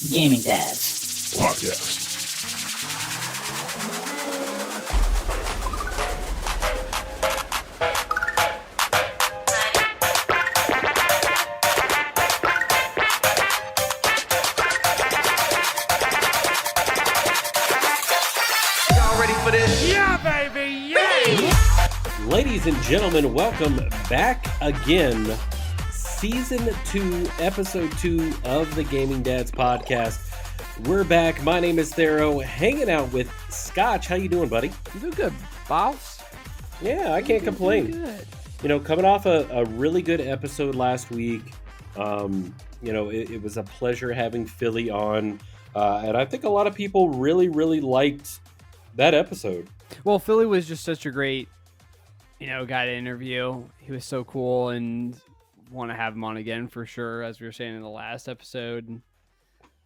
Gaming Dads Podcast. Y'all ready for this? Yeah, baby, yeah! Ladies and gentlemen, welcome back again. Season 2, Episode 2 of the Gaming Dads Podcast. We're back. My name is Tharoah, hanging out with Scotch. How you doing, buddy? You doing good, boss? Yeah, I can't complain. Good. You know, coming off a really good episode last week. It was a pleasure having Philly on. And I think a lot of people really, really liked that episode. Well, Philly was just such a great, guy to interview. He was so cool and want to have him on again for sure, as we were saying in the last episode.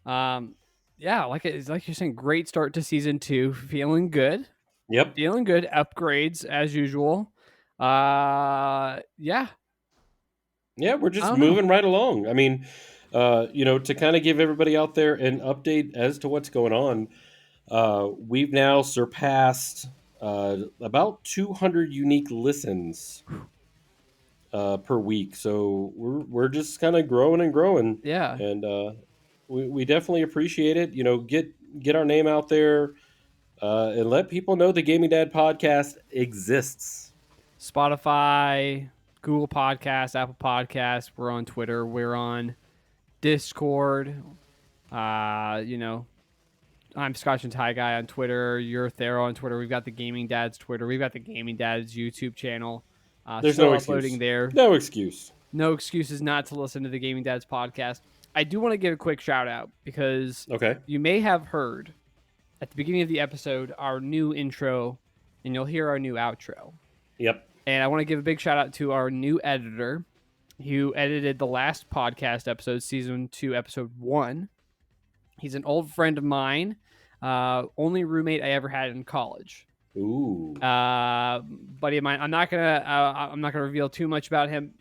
Like you're saying, great start to season 2. Feeling good. Yep. Feeling good. Upgrades as usual. Yeah, we're just moving right along. I mean, to kind of give everybody out there an update as to what's going on, we've now surpassed about 200 unique listens per week. So we're just kind of growing and growing. Yeah. And we definitely appreciate it. Get our name out there and let people know the Gaming Dad Podcast exists. Spotify, Google Podcasts, Apple Podcasts. We're on Twitter. We're on Discord. I'm Scotch and Tharoah guy on Twitter. You're Tharoah on Twitter. We've got the Gaming Dads Twitter. We've got the Gaming Dads YouTube channel. There's still no uploading excuse. there. No excuse. No excuses not to listen to the Gaming Dads podcast. I do want to give a quick shout out because you may have heard at the beginning of the episode our new intro, and you'll hear our new outro. Yep. And I want to give a big shout out to our new editor who edited the last podcast episode, season 2, episode 1. He's an old friend of mine, only roommate I ever had in college. Ooh. Buddy of mine. I'm not gonna reveal too much about him.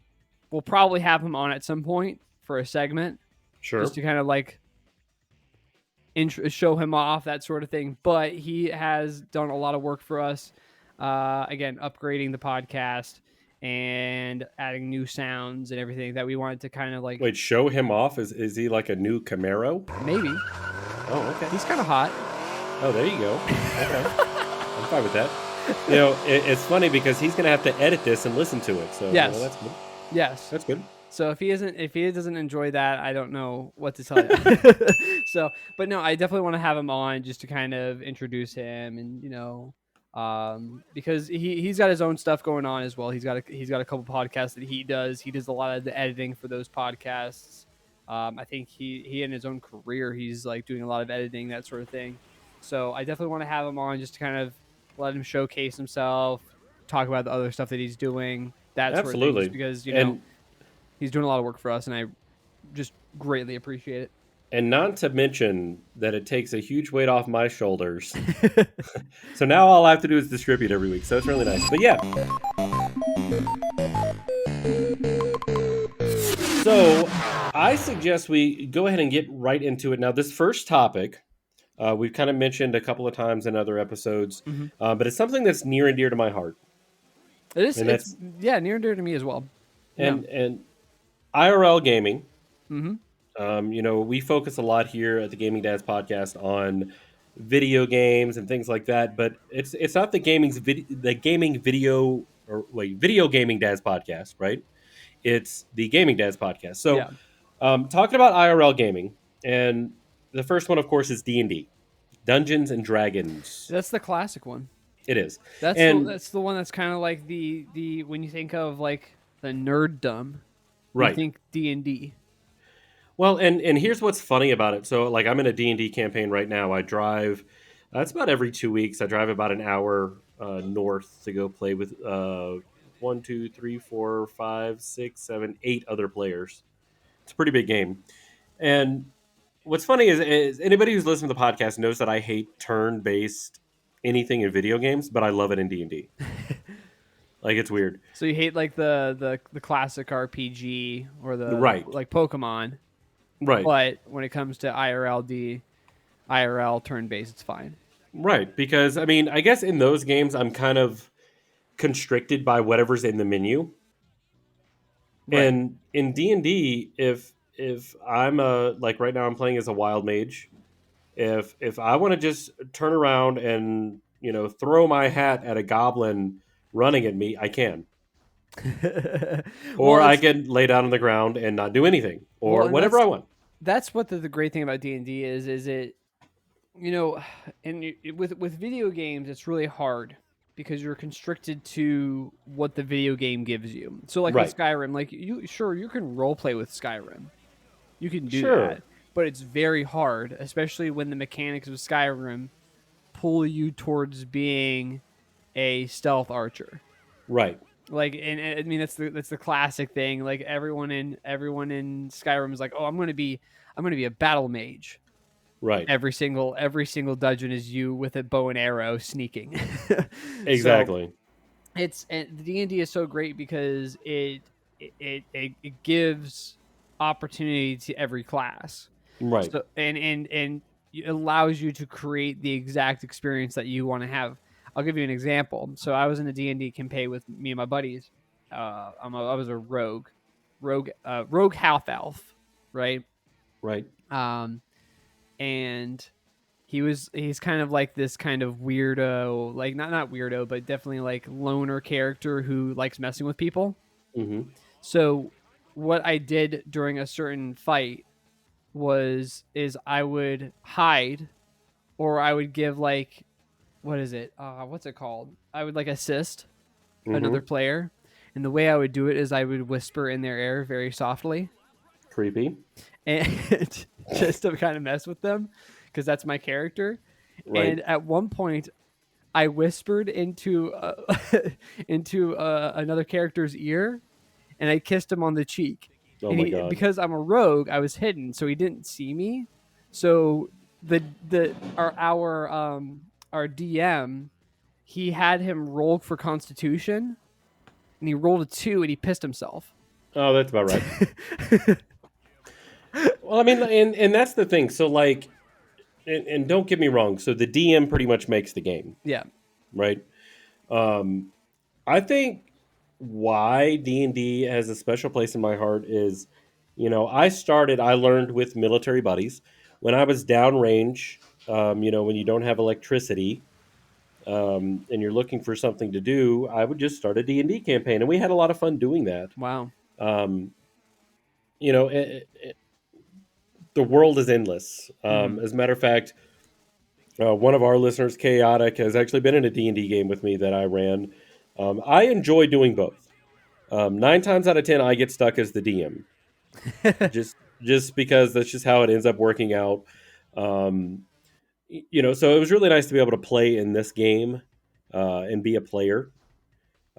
We'll probably have him on at some point for a segment, Sure. just to kind of show him off, that sort of thing. But he has done a lot of work for us. Again, upgrading the podcast and adding new sounds and everything that we wanted to kind of Wait, show him off? Is he like a new Camaro? maybe. Oh, okay. He's kind of hot. Oh, there you go. Okay. I'm fine with that. It's funny because he's going to have to edit this and listen to it. So Yes. that's good. Yes. That's good. So if he doesn't enjoy that, I don't know what to tell you. But no, I definitely want to have him on just to kind of introduce him, and because he's got his own stuff going on as well. He's got a couple podcasts that he does. He does a lot of the editing for those podcasts. I think he in his own career, he's doing a lot of editing, that sort of thing. So I definitely want to have him on just to kind of let him showcase himself, talk about the other stuff that he's doing. That sort of thing, just because he's doing a lot of work for us, and I just greatly appreciate it. And not to mention that it takes a huge weight off my shoulders. So now all I have to do is distribute every week. So it's really nice. But yeah. So I suggest we go ahead and get right into it. Now, this first topic, we've kind of mentioned a couple of times in other episodes, but it's something that's near and dear to my heart. It is. It's near and dear to me as well. And IRL gaming. Mm-hmm. We focus a lot here at the Gaming Dads Podcast on video games and things like that, but it's not the video gaming dads podcast, right? It's the Gaming Dads Podcast. So, talking about IRL gaming, and the first one, of course, is D&D, Dungeons and Dragons. That's the classic one. It is. That's the one that's kind of like the when you think of the nerddom, right? You think D&D. Well, and here's what's funny about it. So, I'm in a D&D campaign right now. I drive. It's about every 2 weeks. I drive about an hour north to go play with 1, 2, 3, 4, 5, 6, 7, 8 other players. It's a pretty big game. And what's funny is anybody who's listened to the podcast knows that I hate turn-based anything in video games, but I love it in D&D. It's weird. So you hate the classic RPG or the right, like Pokemon. Right. But when it comes to IRL turn-based, it's fine. Right. Because, I mean, I guess in those games, I'm kind of constricted by whatever's in the menu. Right. And in D&D, if I'm like right now I'm playing as a wild mage, if I want to just turn around and, throw my hat at a goblin running at me, I can. Or Well, I it's can lay down on the ground and not do anything, well, or and whatever I want. that's what the great thing about D&D is it, you know, with video games, it's really hard because you're constricted to what the video game gives you. So like with Right. Skyrim, like you can role play with Skyrim. You can do Sure. that, but it's very hard, especially when the mechanics of Skyrim pull you towards being a stealth archer. Right. Like, and I mean that's the classic thing. Like everyone in Skyrim is like, oh, I'm gonna be a battle mage. Right. Every single dungeon is you with a bow and arrow sneaking. Exactly. So and the D&D is so great because it gives opportunity to every class. Right. So and it allows you to create the exact experience that you want to have. I'll give you an example. So I was in a D&D campaign with me and my buddies. I was a rogue half elf, right? Right. And he's kind of like this kind of weirdo, like not weirdo, but definitely like loner character who likes messing with people. Mm-hmm. So what I did during a certain fight is I would hide, or I would give like, what is it? What's it called? I would like assist another player. And the way I would do it is I would whisper in their ear very softly. Creepy. And just to kind of mess with them, because that's my character. Right. And at one point, I whispered into another character's ear, and I kissed him on the cheek. Oh And my God. because I'm a rogue, I was hidden, so he didn't see me. So our DM, he had him roll for Constitution, and he rolled a 2, and he pissed himself. Oh, that's about right. Well, I mean, and that's the thing. So, like, and don't get me wrong. So the DM pretty much makes the game, Yeah. right? I think why D&D has a special place in my heart is, I learned with military buddies when I was downrange. When you don't have electricity, and you're looking for something to do, I would just start a D&D campaign, and we had a lot of fun doing that. Wow. The world is endless. As a matter of fact, one of our listeners, Chaotic, has actually been in a D&D game with me that I ran. I enjoy doing both. 9 times out of 10, I get stuck as the DM, just because that's just how it ends up working out. So it was really nice to be able to play in this game and be a player.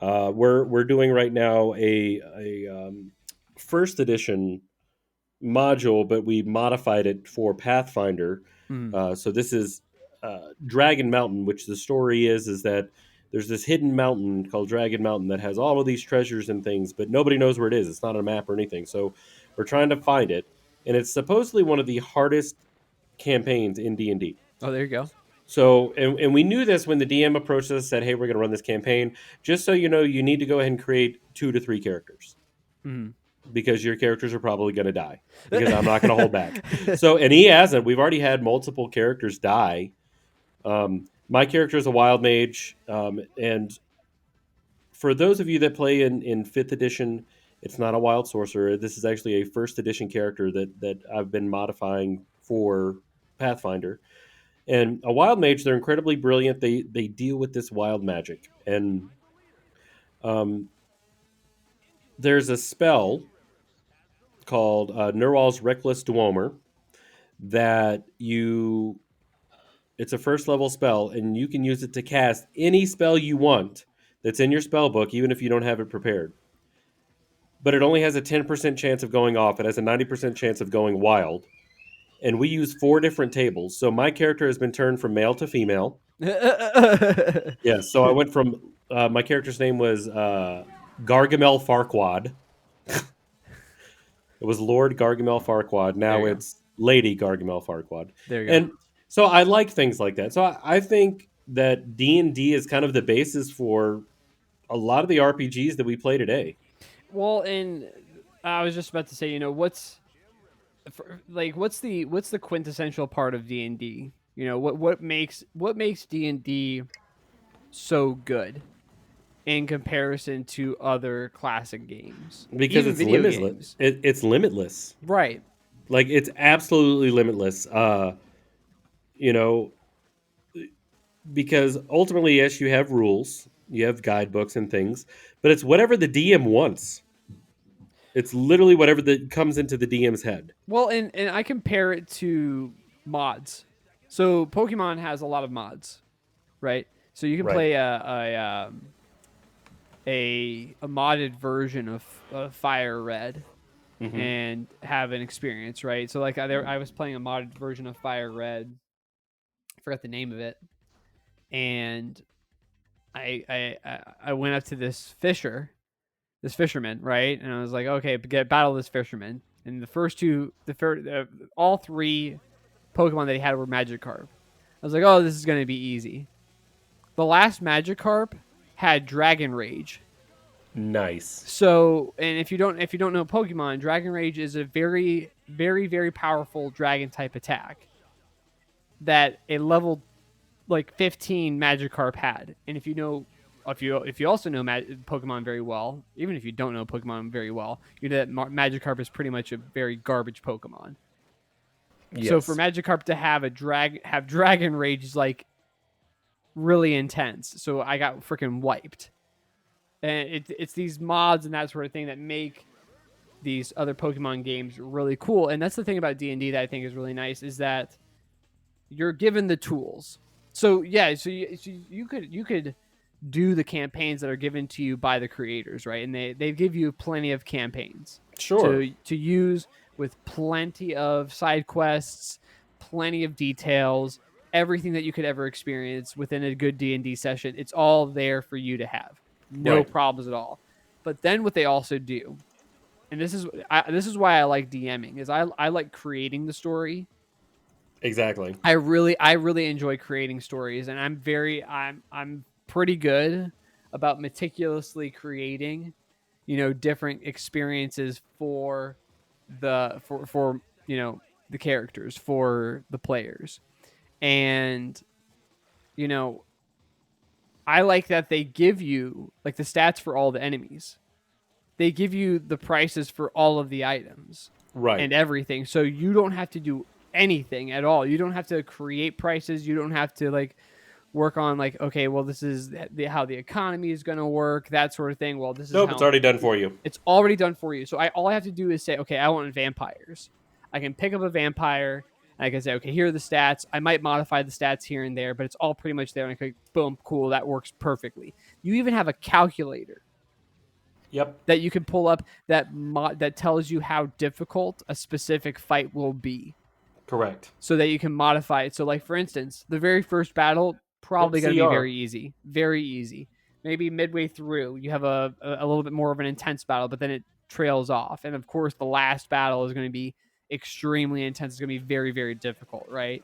We're doing right now a first edition module, but we modified it for Pathfinder. So this is Dragon Mountain, which the story is that there's this hidden mountain called Dragon Mountain that has all of these treasures and things, but nobody knows where it is. It's not on a map or anything. So we're trying to find it, and it's supposedly one of the hardest campaigns in D&D. Oh, there you go. So, and we knew this when the DM approached us, said, hey, we're going to run this campaign. Just so you know, you need to go ahead and create 2 to 3 characters. Because your characters are probably going to die. Because I'm not going to hold back. So, and he hasn't. We've already had multiple characters die. My character is a wild mage. And for those of you that play in 5th edition, it's not a wild sorcerer. This is actually a 1st edition character that I've been modifying for Pathfinder. And a wild mage, they're incredibly brilliant. They deal with this wild magic. And there's a spell called Nerwal's Reckless Dweomer that it's a 1st level spell, and you can use it to cast any spell you want that's in your spell book, even if you don't have it prepared. But it only has a 10% chance of going off. It has a 90% chance of going wild. And we use 4 different tables. So my character has been turned from male to female. Yes, so I went from, my character's name was Gargamel Farquaad. It was Lord Gargamel Farquaad. There Now you go. it's Lady Gargamel Farquaad. There you go. And so I like things like that. So I think that D&D is kind of the basis for a lot of the RPGs that we play today. Well, and I was just about to say, what's the quintessential part of D&D? What makes D&D so good in comparison to other classic games, Because even it's video limitless. games. It's limitless. Right. Like it's absolutely limitless. You know, because ultimately, yes, you have rules, you have guidebooks and things, but it's whatever the DM wants. It's literally whatever that comes into the DM's head. Well, and I compare it to mods. So Pokemon has a lot of mods, right? So you can Right. play a modded version of Fire Red Mm-hmm. and have an experience, right? So like I was playing a modded version of Fire Red, I forgot the name of it, and I went up to this fisherman, right? And I was like, okay, battle this fisherman. And the first two, all three Pokemon that he had were Magikarp. I was like, oh, this is gonna be easy. The last Magikarp had Dragon Rage. Nice. So, and if you don't know Pokemon, Dragon Rage is a very, very, very powerful dragon type attack that a level like 15 Magikarp had. And if you also know Pokemon very well, even if you don't know Pokemon very well, you know that Magikarp is pretty much a very garbage Pokemon. So for Yes. Magikarp to have Dragon Rage is like really intense. So I got freaking wiped. And it's these mods and that sort of thing that make these other Pokemon games really cool. And that's the thing about D&D that I think is really nice is that you're given the tools. So yeah, so you could do the campaigns that are given to you by the creators, right? And they give you plenty of campaigns Sure. to use with plenty of side quests, plenty of details, everything that you could ever experience within a good D&D session. It's all there for you to have. No Right. problems at all. But then what they also do, and this is why I like DMing, is I like creating the story. Exactly. I really enjoy creating stories, and I'm pretty good about meticulously creating, different experiences for the characters, for the players. And you know, I like that they give you like the stats for all the enemies. They give you the prices for all of the items Right. and everything. So you don't have to do anything at all. You don't have to create prices. You don't have to like work on like, okay, well, this is how the economy is going to work, that sort of thing. Well, this is Nope, how it's already done for you. it's already done for you. So all I have to do is say, okay, I want vampires. I can pick up a vampire. And I can say, okay, here are the stats. I might modify the stats here and there, but it's all pretty much there. And I click, boom, cool, that works perfectly. You even have a calculator Yep. that you can pull up that tells you how difficult a specific fight will be, Correct. so that you can modify it. So, like for instance, the very first battle probably Yep, going to be CR. very easy. Maybe midway through you have a little bit more of an intense battle, but then it trails off. And of course, the last battle is going to be extremely intense. It's going to be very, very difficult, right?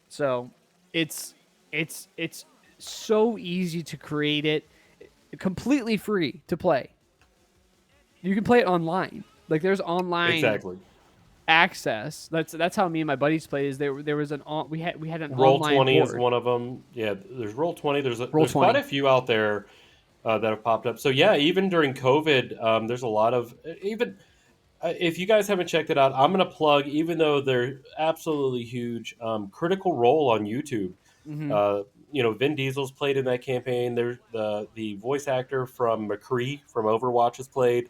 So, it's so easy to create it, completely free to play. You can play it online. Like there's online Exactly. access. That's how me and my buddies play. Is there was we had an Roll online 20 is board. one of them. Yeah, there's Roll 20. Roll There's quite 20. a few out there that have popped up. So yeah, even during COVID, there's a lot of even if you guys haven't checked it out, I'm gonna plug. Even though they're absolutely huge, Critical Role on YouTube. Hmm. Uh, Vin Diesel's played in that campaign. There's the voice actor from McCree from Overwatch has played.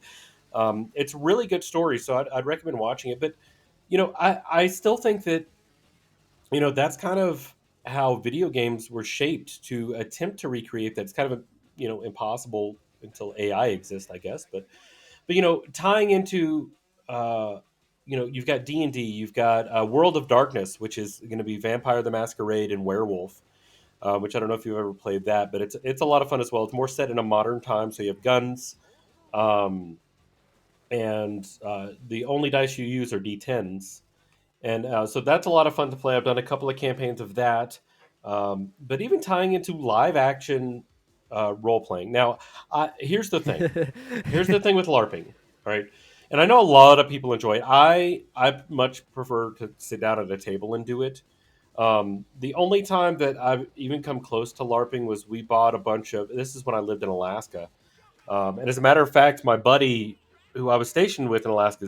It's a really good story, so I'd recommend watching it. But I still think that that's kind of how video games were shaped to attempt to recreate that. It's kind of impossible until AI exists, I guess. But tying into you've got D&D, you've got World of Darkness, which is going to be Vampire the Masquerade and Werewolf, which I don't know if you've ever played that, but it's a lot of fun as well. It's more set in a modern time, so you have guns. Um, and the only dice you use are d10s. And so that's a lot of fun to play. I've done a couple of campaigns of that, but even tying into live action role playing. Now, here's the thing. Here's the thing with LARPing, all right? And I know a lot of people enjoy it. I much prefer to sit down at a table and do it. The only time that I've even come close to LARPing was we bought a bunch of. This is when I lived in Alaska, and as a matter of fact, my buddy who I was stationed with in Alaska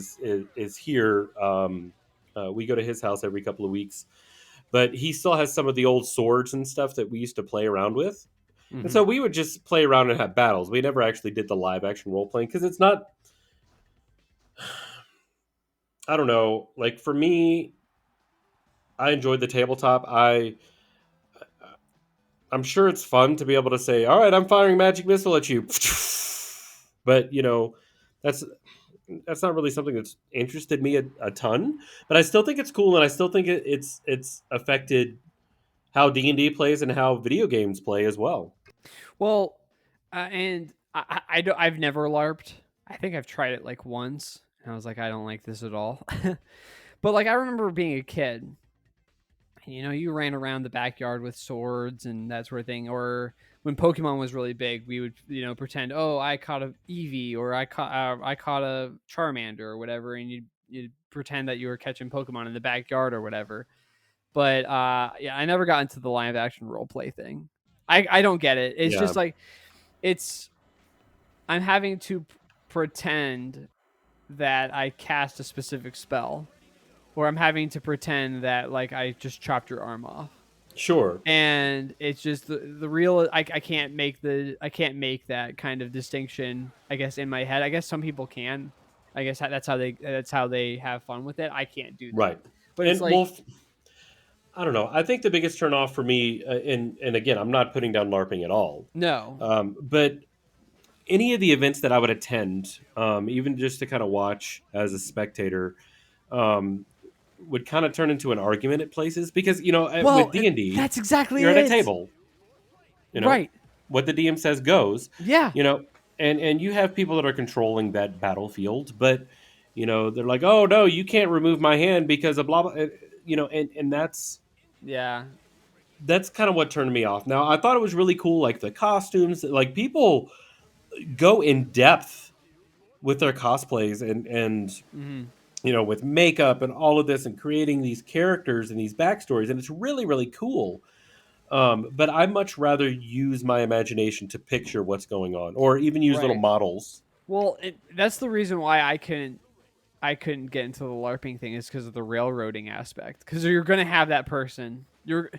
is here. We go to his house every couple of weeks, but he still has some of the old swords and stuff that we used to play around with. And Hmm. so we would just play around and have battles. We never actually did the live action role playing because it's not. I don't know. Like for me, I enjoyed the tabletop. I'm sure it's fun to be able to say, "All right, I'm firing magic missile at you," but that's that's not really something that's interested me a ton. But I still think it's cool, and I still think it's affected how D&D plays and how video games play as well. Well, and I don't, I've never LARPed. I think I've tried it like once, and I was like, I don't like this at all. But like I remember being a kid, and you ran around the backyard with swords and that sort of thing. Or when Pokemon was really big, we would pretend, oh, I caught a Eevee, or I caught a Charmander or whatever, and you'd pretend that you were catching Pokemon in the backyard or whatever. But yeah, I never got into the live action role play thing. I don't get it. It's Yeah, just like it's I'm having to pretend that I cast a specific spell, or I'm having to pretend that like I just chopped your arm off. sure. And it's just the real I can't make that kind of distinction, I guess, in my head. I guess some people can. I guess that's how they have fun with it. I can't do that. Right. But it's And like, Wolf, I don't know. I think the biggest turn off for me, and again, I'm not putting down LARPing at all, no. but any of the events that I would attend, even just to kind of watch as a spectator, um, would kind of turn into an argument at places because with Well, D&D, that's exactly you're at a it. table. You know Right. what the DM says goes. Yeah. You know, and you have people that are controlling that battlefield, but they're like, oh no, you can't remove my hand because of blah blah. And Yeah. that's kind of what turned me off. Now I thought it was really cool, like the costumes, like people go in depth with their cosplays and Hmm. with makeup and all of this and creating these characters and these backstories, and it's really really cool. But I much rather use my imagination to picture what's going on, or even use little Right. models. Well, that's the reason why I couldn't get into the LARPing thing, is because of the railroading aspect. Because you're gonna have that person. You're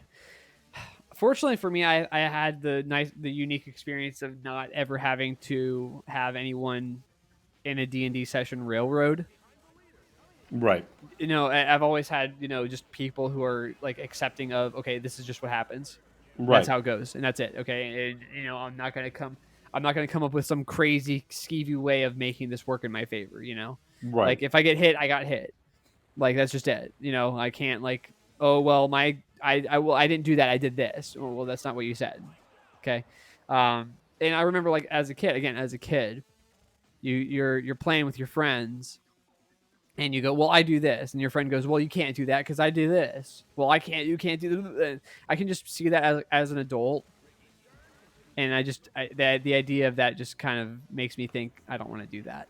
Fortunately for me, I had the unique experience of not ever having to have anyone in a D&D session railroad. Right, I've always had just people who are like accepting of, okay, this is just what happens. That's right, how it goes, and that's it. Okay, and I'm not gonna come up with some crazy skeevy way of making this work in my favor. right, Like if I get hit, I got hit. Like that's just it. I can't like, oh well, I didn't do that. I did this. Oh, well, that's not what you said. Okay. And I remember like as a kid, you're playing with your friends, and you go, well, I do this, and your friend goes, well, you can't do that because I do this. Well, you can't do this. I can just see that as an adult, and the idea of that just kind of makes me think I don't want to do that.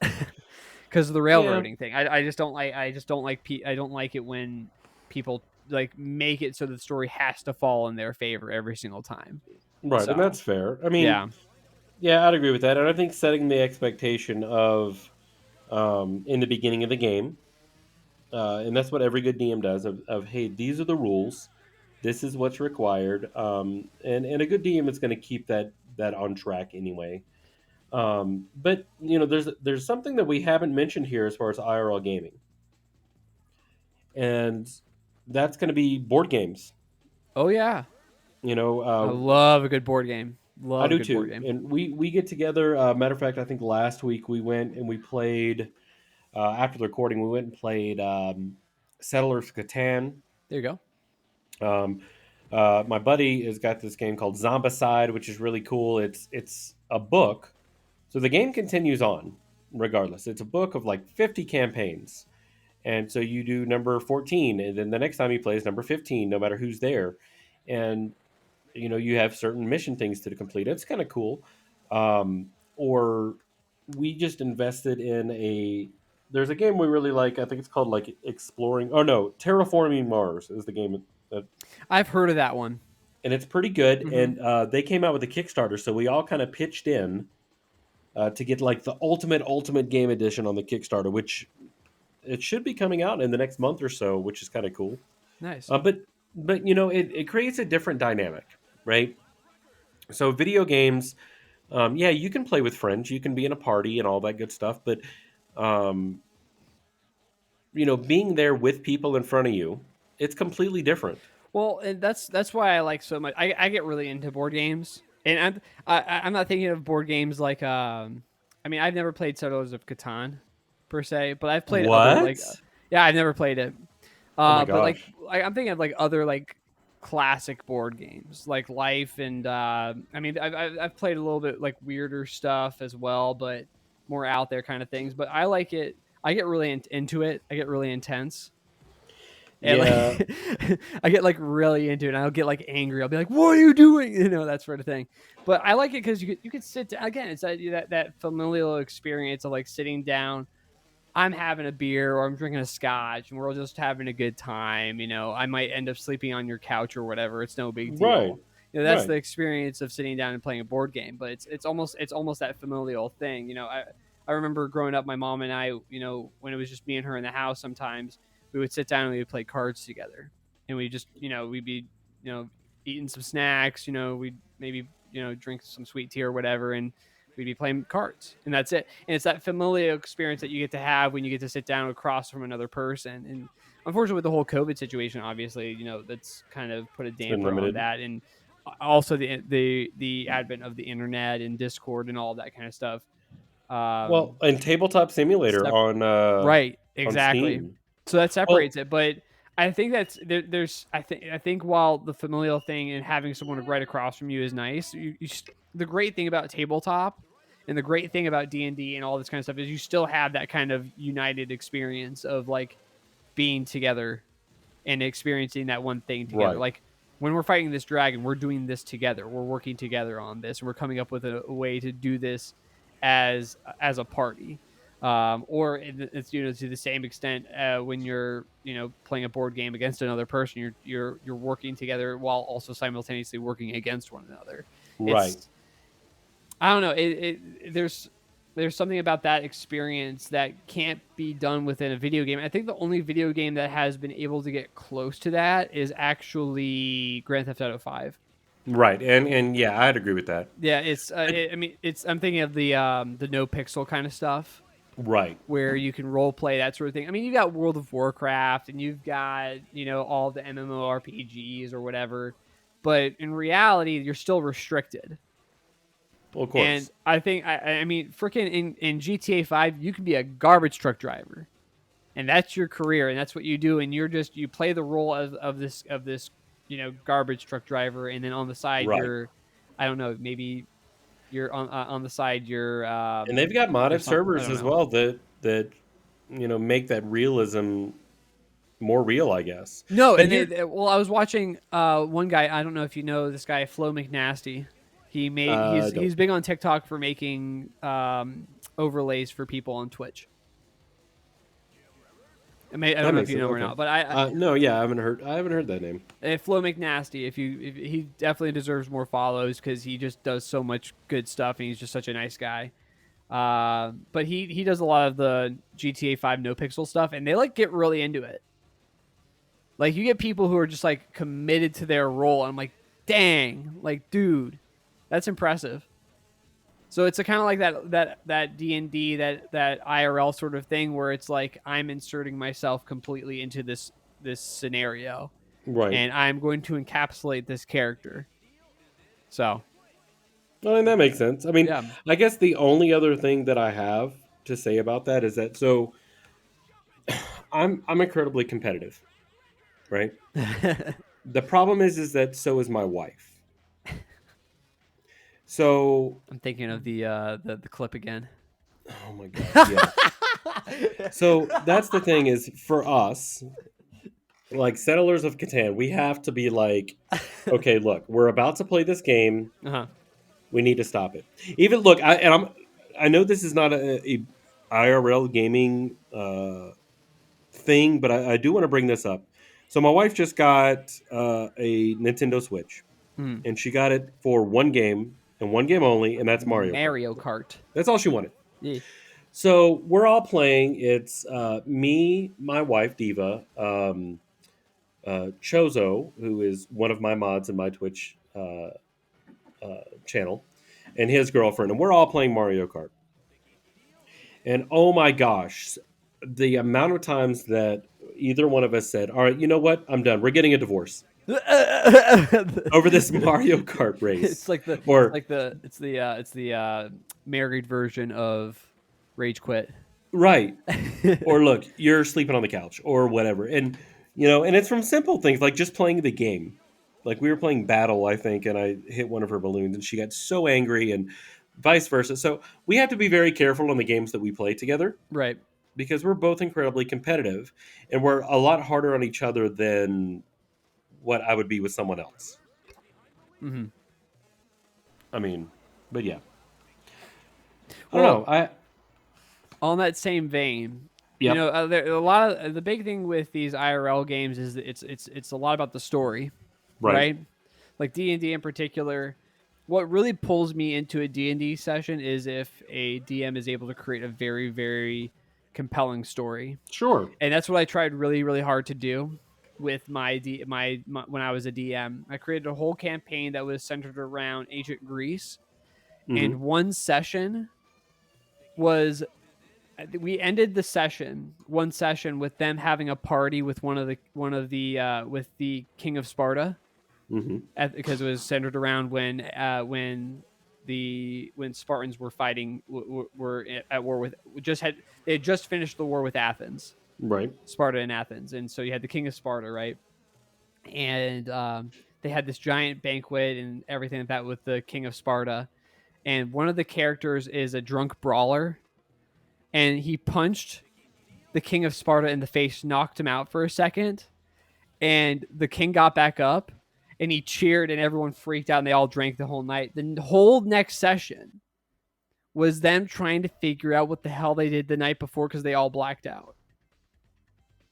Because of the yeah, railroading thing. I just don't like I don't like it when people like make it so the story has to fall in their favor every single time. right, and So that's fair. I mean, yeah. yeah, I'd agree with that, and I think setting the expectation of in the beginning of the game, and that's what every good DM does. Of hey, these are the rules. This is what's required, and a good DM is going to keep that on track anyway. But there's something that we haven't mentioned here as far as IRL gaming, and that's going to be board games. Oh yeah. You know, I love a good board game. I Love a do good board too, game. and we get together. Matter of fact, I think last week we went and we played. After the recording, we went and played Settlers of Catan. There you go. Um, my buddy has got this game called Zombicide, which is really cool. It's a book, so the game continues on. regardless. It's a book of like 50 campaigns. And so you do number 14, and then the next time you play is number 15, no matter who's there. And, you have certain mission things to complete. It's kind of cool. Or we just invested in there's a game we really like. I think it's called like Exploring. Oh, no, Terraforming Mars is the game. I've heard of that one. And it's pretty good. Mhm. And they came out with a Kickstarter. So we all kind of pitched in to get like the ultimate game edition on the Kickstarter, which it should be coming out in the next month or so, which is kind of cool. Nice. But it creates a different dynamic, right? So video games, yeah, you can play with friends, you can be in a party and all that good stuff, but um, being there with people in front of you, it's completely different. Well, and that's why I like so much. I get really into board games, and I'm not thinking of board games like I mean, I've never played Settlers of Catan per se, but I've played other What? like yeah, I've never played it. Oh my But like gosh. I'm thinking of like other like classic board games like Life and I mean I've played a little bit like weirder stuff as well, but more out there kind of things. But I like it. I get really into it. I get really intense. And Yeah, like, I get like really into it. And I'll get like angry. I'll be like, "What are you doing?" That sort of thing. But I like it because you could sit down. Again, it's that familial experience of like sitting down. I'm having a beer or I'm drinking a scotch, and we're all just having a good time. I might end up sleeping on your couch or whatever. It's no big right, deal. That's right. the experience of sitting down and playing a board game. But it's almost that familial thing. I remember growing up, my mom and I, when it was just me and her in the house, sometimes we would sit down and we would play cards together, and we just, we'd be, eating some snacks, we'd maybe, drink some sweet tea or whatever, and we'd be playing cards, and that's it. And it's that familial experience that you get to have when you get to sit down across from another person. And unfortunately, with the whole COVID situation, obviously, that's kind of put a It's been damper on limited. that, and also the advent of the internet and Discord and all that kind of stuff. Well, Um, and Tabletop Simulator sep- right, on exactly. Steam. So that Well, separates it, but I think there's I think while the familial thing and having someone right across from you is nice, the great thing about tabletop and the great thing about D&D and all this kind of stuff is you still have that kind of united experience of like being together and experiencing that one thing together. right. Like when we're fighting this dragon, we're doing this together. We're working together on this, and we're coming up with a way to do this as a party. Or it's to the same extent when you're playing a board game against another person, you're working together while also simultaneously working against one another. Right. It's I don't know. There's something about that experience that can't be done within a video game. I think the only video game that has been able to get close to that is actually Grand Theft Auto 5. Right. And yeah, I'd agree with that. Yeah, But, I mean, I'm thinking of the no pixel kind of stuff right. where you can role play that sort of thing. I mean, you've got World of Warcraft and you've got all the MMORPGs or whatever, but in reality, you're still restricted. Well, of And course. I think I mean, freaking in GTA 5, you can be a garbage truck driver, and that's your career, and that's what you do, and you play the role of this garbage truck driver, and then on the side Right. you're, I don't know, maybe you're on the side you're And they've got modded there's something I servers don't as know. well that make that realism more real, I guess. No, But and here, well, I was watching one guy. I don't know if you know this guy, Flo McNasty. He's don't. big on TikTok for making overlays for people on Twitch. I That don't know if makes you it know or okay. not, but No, yeah, I haven't heard that name. Flo McNasty, he definitely deserves more follows because he just does so much good stuff and he's just such a nice guy. But he does a lot of the GTA 5 no pixel stuff, and they like get really into it. Like you get people who are just like committed to their role, and I'm like, dang, like dude, that's impressive. So it's a kind of like that D&D that IRL sort of thing where it's like I'm inserting myself completely into this scenario, Right. and I'm going to encapsulate this character. So Well, and that makes sense. I mean, yeah, I guess the only other thing that I have to say about that is that I'm incredibly competitive, right? The problem is that so is my wife. So I'm thinking of the clip again. Oh my god, yeah. So that's the thing is for us, like Settlers of Catan, we have to be like, okay, look, we're about to play this game. Uh-huh. We need to stop it. Even look, I know this is not a IRL gaming thing, but I do want to bring this up. So my wife just got a Nintendo Switch, Hmm. and she got it for one game and one game only, and that's Mario Kart. Mario Kart. That's all she wanted. Yeah. So we're all playing. It's me, my wife Diva, Chozo, who is one of my mods in my Twitch channel, and his girlfriend, and we're all playing Mario Kart. And oh my gosh, the amount of times that either one of us said, "All right, you know what? I'm done. We're getting a divorce over this Mario Kart race." It's like the or it's the married version of Rage Quit. right, or look, you're sleeping on the couch or whatever, and and it's from simple things like just playing the game. Like we were playing Battle, I think, and I hit one of her balloons, and she got so angry, and vice versa. So we have to be very careful on the games that we play together. Right. Because we're both incredibly competitive and we're a lot harder on each other than what I would be with someone else. Mm-hmm. I mean, but yeah. I Well, don't know. on that same vein, Yep. there, a lot of the big thing with these IRL games is that it's a lot about the story, right? Like D&D in particular. What really pulls me into a D&D session is if a DM is able to create a very, very compelling story. Sure. And that's what I tried really, really hard to do with my when I was a DM. I created a whole campaign that was centered around ancient Greece, and one session was we ended one session with them having a party with with the King of Sparta, because it was centered around when Spartans were fighting were at war with they had just finished the war with Athens, Right. Sparta and Athens, and so you had the King of Sparta, right? And they had this giant banquet and everything like that with the King of Sparta, and one of the characters is a drunk brawler, and he punched the King of Sparta in the face, knocked him out for a second, and the king got back up and he cheered and everyone freaked out and they all drank the whole night. The whole next session was them trying to figure out what the hell they did the night before because they all blacked out.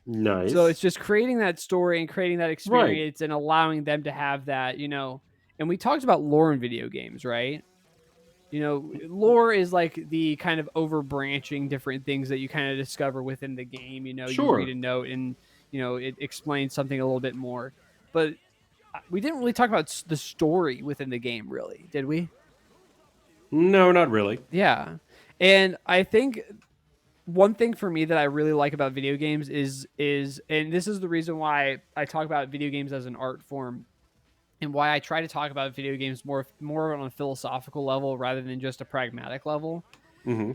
Nice. So it's just creating that story and creating that experience and allowing them to have that, and we talked about lore in video games, right? Lore is like the kind of overbranching different things that you kind of discover within the game. Sure. You read a note and, it explains something a little bit more. But we didn't really talk about the story within the game, really, did we? No, not really. Yeah. And I think one thing for me that I really like about video games is and this is the reason why I talk about video games as an art form, and why I try to talk about video games more on a philosophical level rather than just a pragmatic level,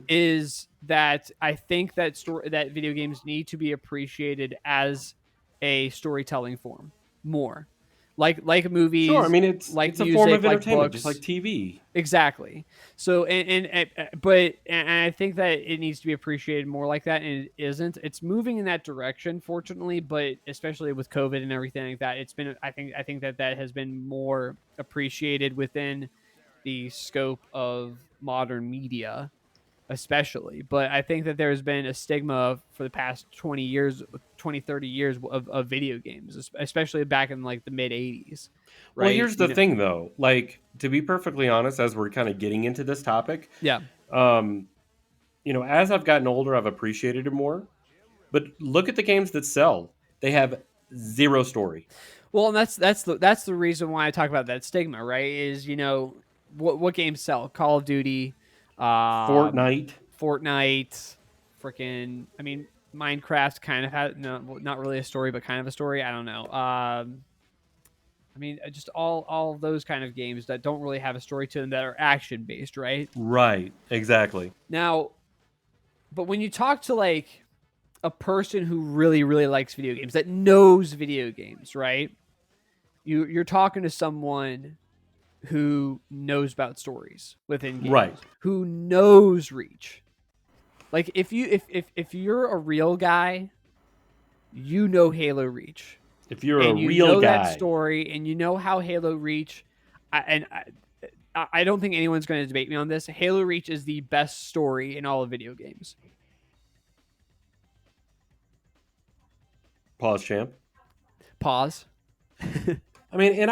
is that I think that that video games need to be appreciated as a storytelling form more, like movies. Sure. I mean, it's music, a form of like entertainment, books. just like TV. Exactly. So and I think that it needs to be appreciated more like that, and it isn't. It's moving in that direction, fortunately, but especially with COVID and everything like that, it's been. I think that has been more appreciated within the scope of modern media, especially. But I think that there's been a stigma for the past 20 years, 20, 30 years of video games, especially back in like the mid 80s. Right? Well, here's the thing, though. Like, to be perfectly honest, as we're kind of getting into this topic, yeah. As I've gotten older, I've appreciated it more. But look at the games that sell; they have zero story. Well, and that's the reason why I talk about that stigma, right? Is what games sell? Call of Duty, Fortnite, freaking. I mean, Minecraft kind of had not really a story, but kind of a story. I don't know. I mean, just all those kind of games that don't really have a story to them that are action based, right? Right, exactly. Now, but when you talk to like a person who really, really likes video games, that knows video games, right? You're talking to someone who knows about stories within games, right? Who knows Reach, Like if you're a real guy, you know Halo Reach, If you're a and you real know that guy, story, and you know how Halo Reach, I don't think anyone's going to debate me on this. Halo Reach is the best story in all of video games. pause, champ. Pause. I mean, and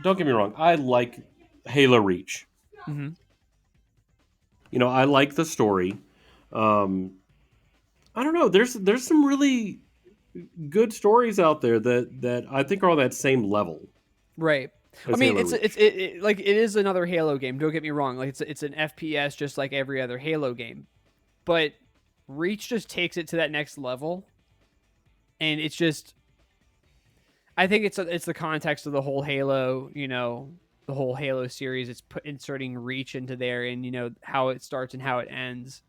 don't get me wrong, I like Halo Reach. Mm-hmm. You know, I like the story. Um, I don't know. There's some really good stories out there that I think are on that same level Right. I as mean, Halo it's Reach. like it is another Halo game. Don't get me wrong. Like it's an FPS just like every other Halo game, but Reach just takes it to that next level, and it's just I think it's the context of the whole Halo, the whole Halo series. It's inserting Reach into there, and how it starts and how it ends.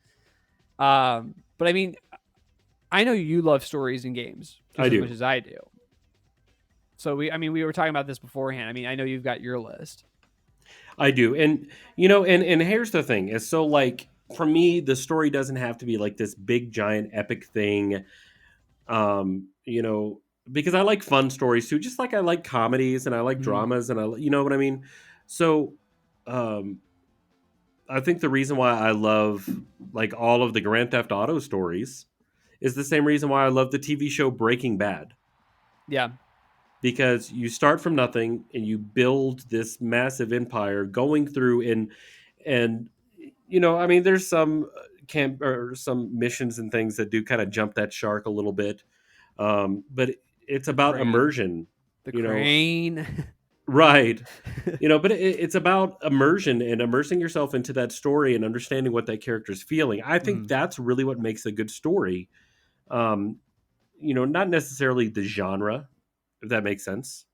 But I mean, I know you love stories in games I just as much do. as I do. So we were talking about this beforehand. I mean, I know you've got your list. I do. And and here's the thing. Is so like for me, the story doesn't have to be like this big giant epic thing. You know, because I like fun stories too, just like I like comedies and I like Mm-hmm. dramas and you know what I mean? So um I think the reason why I love like all of the Grand Theft Auto stories is the same reason why I love the TV show Breaking Bad. Yeah. Because you start from nothing and you build this massive empire going through and I mean there's some camp or some missions and things that do kind of jump that shark a little bit, but it's The about crane. immersion, The you know. crane. Right. But it's about immersion and immersing yourself into that story and understanding what that character's feeling. I think Mm. that's really what makes a good story. um Not necessarily the genre, if that makes sense.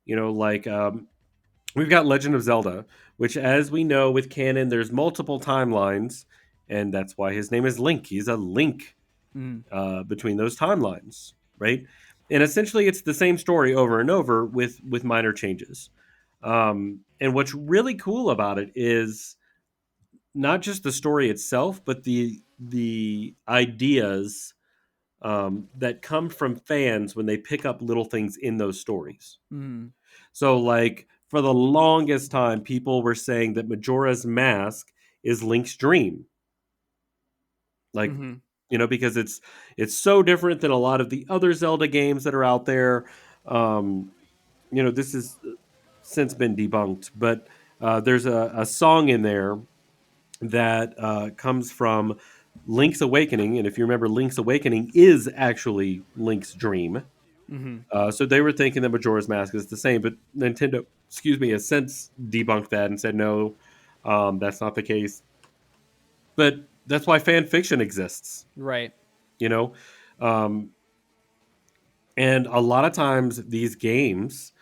Like we've got Legend of Zelda, which, as we know with canon, there's multiple timelines, and that's why his name is Link. He's a link Mm. between those timelines, right? And essentially, it's the same story over and over with minor changes. And what's really cool about it is not just the story itself, but the ideas that come from fans when they pick up little things in those stories. Mm. So, like, for the longest time, people were saying that Majora's Mask is Link's dream. Like, Mm-hmm. because it's so different than a lot of the other Zelda games that are out there. Um, this has since been debunked, but there's a song in there that comes from Link's Awakening. And if you remember, Link's Awakening is actually Link's dream. Mm-hmm. So they were thinking that Majora's Mask is the same, but Nintendo, has since debunked that and said no, that's not the case. But that's why fan fiction exists, Right. you know, um, and a lot of times these games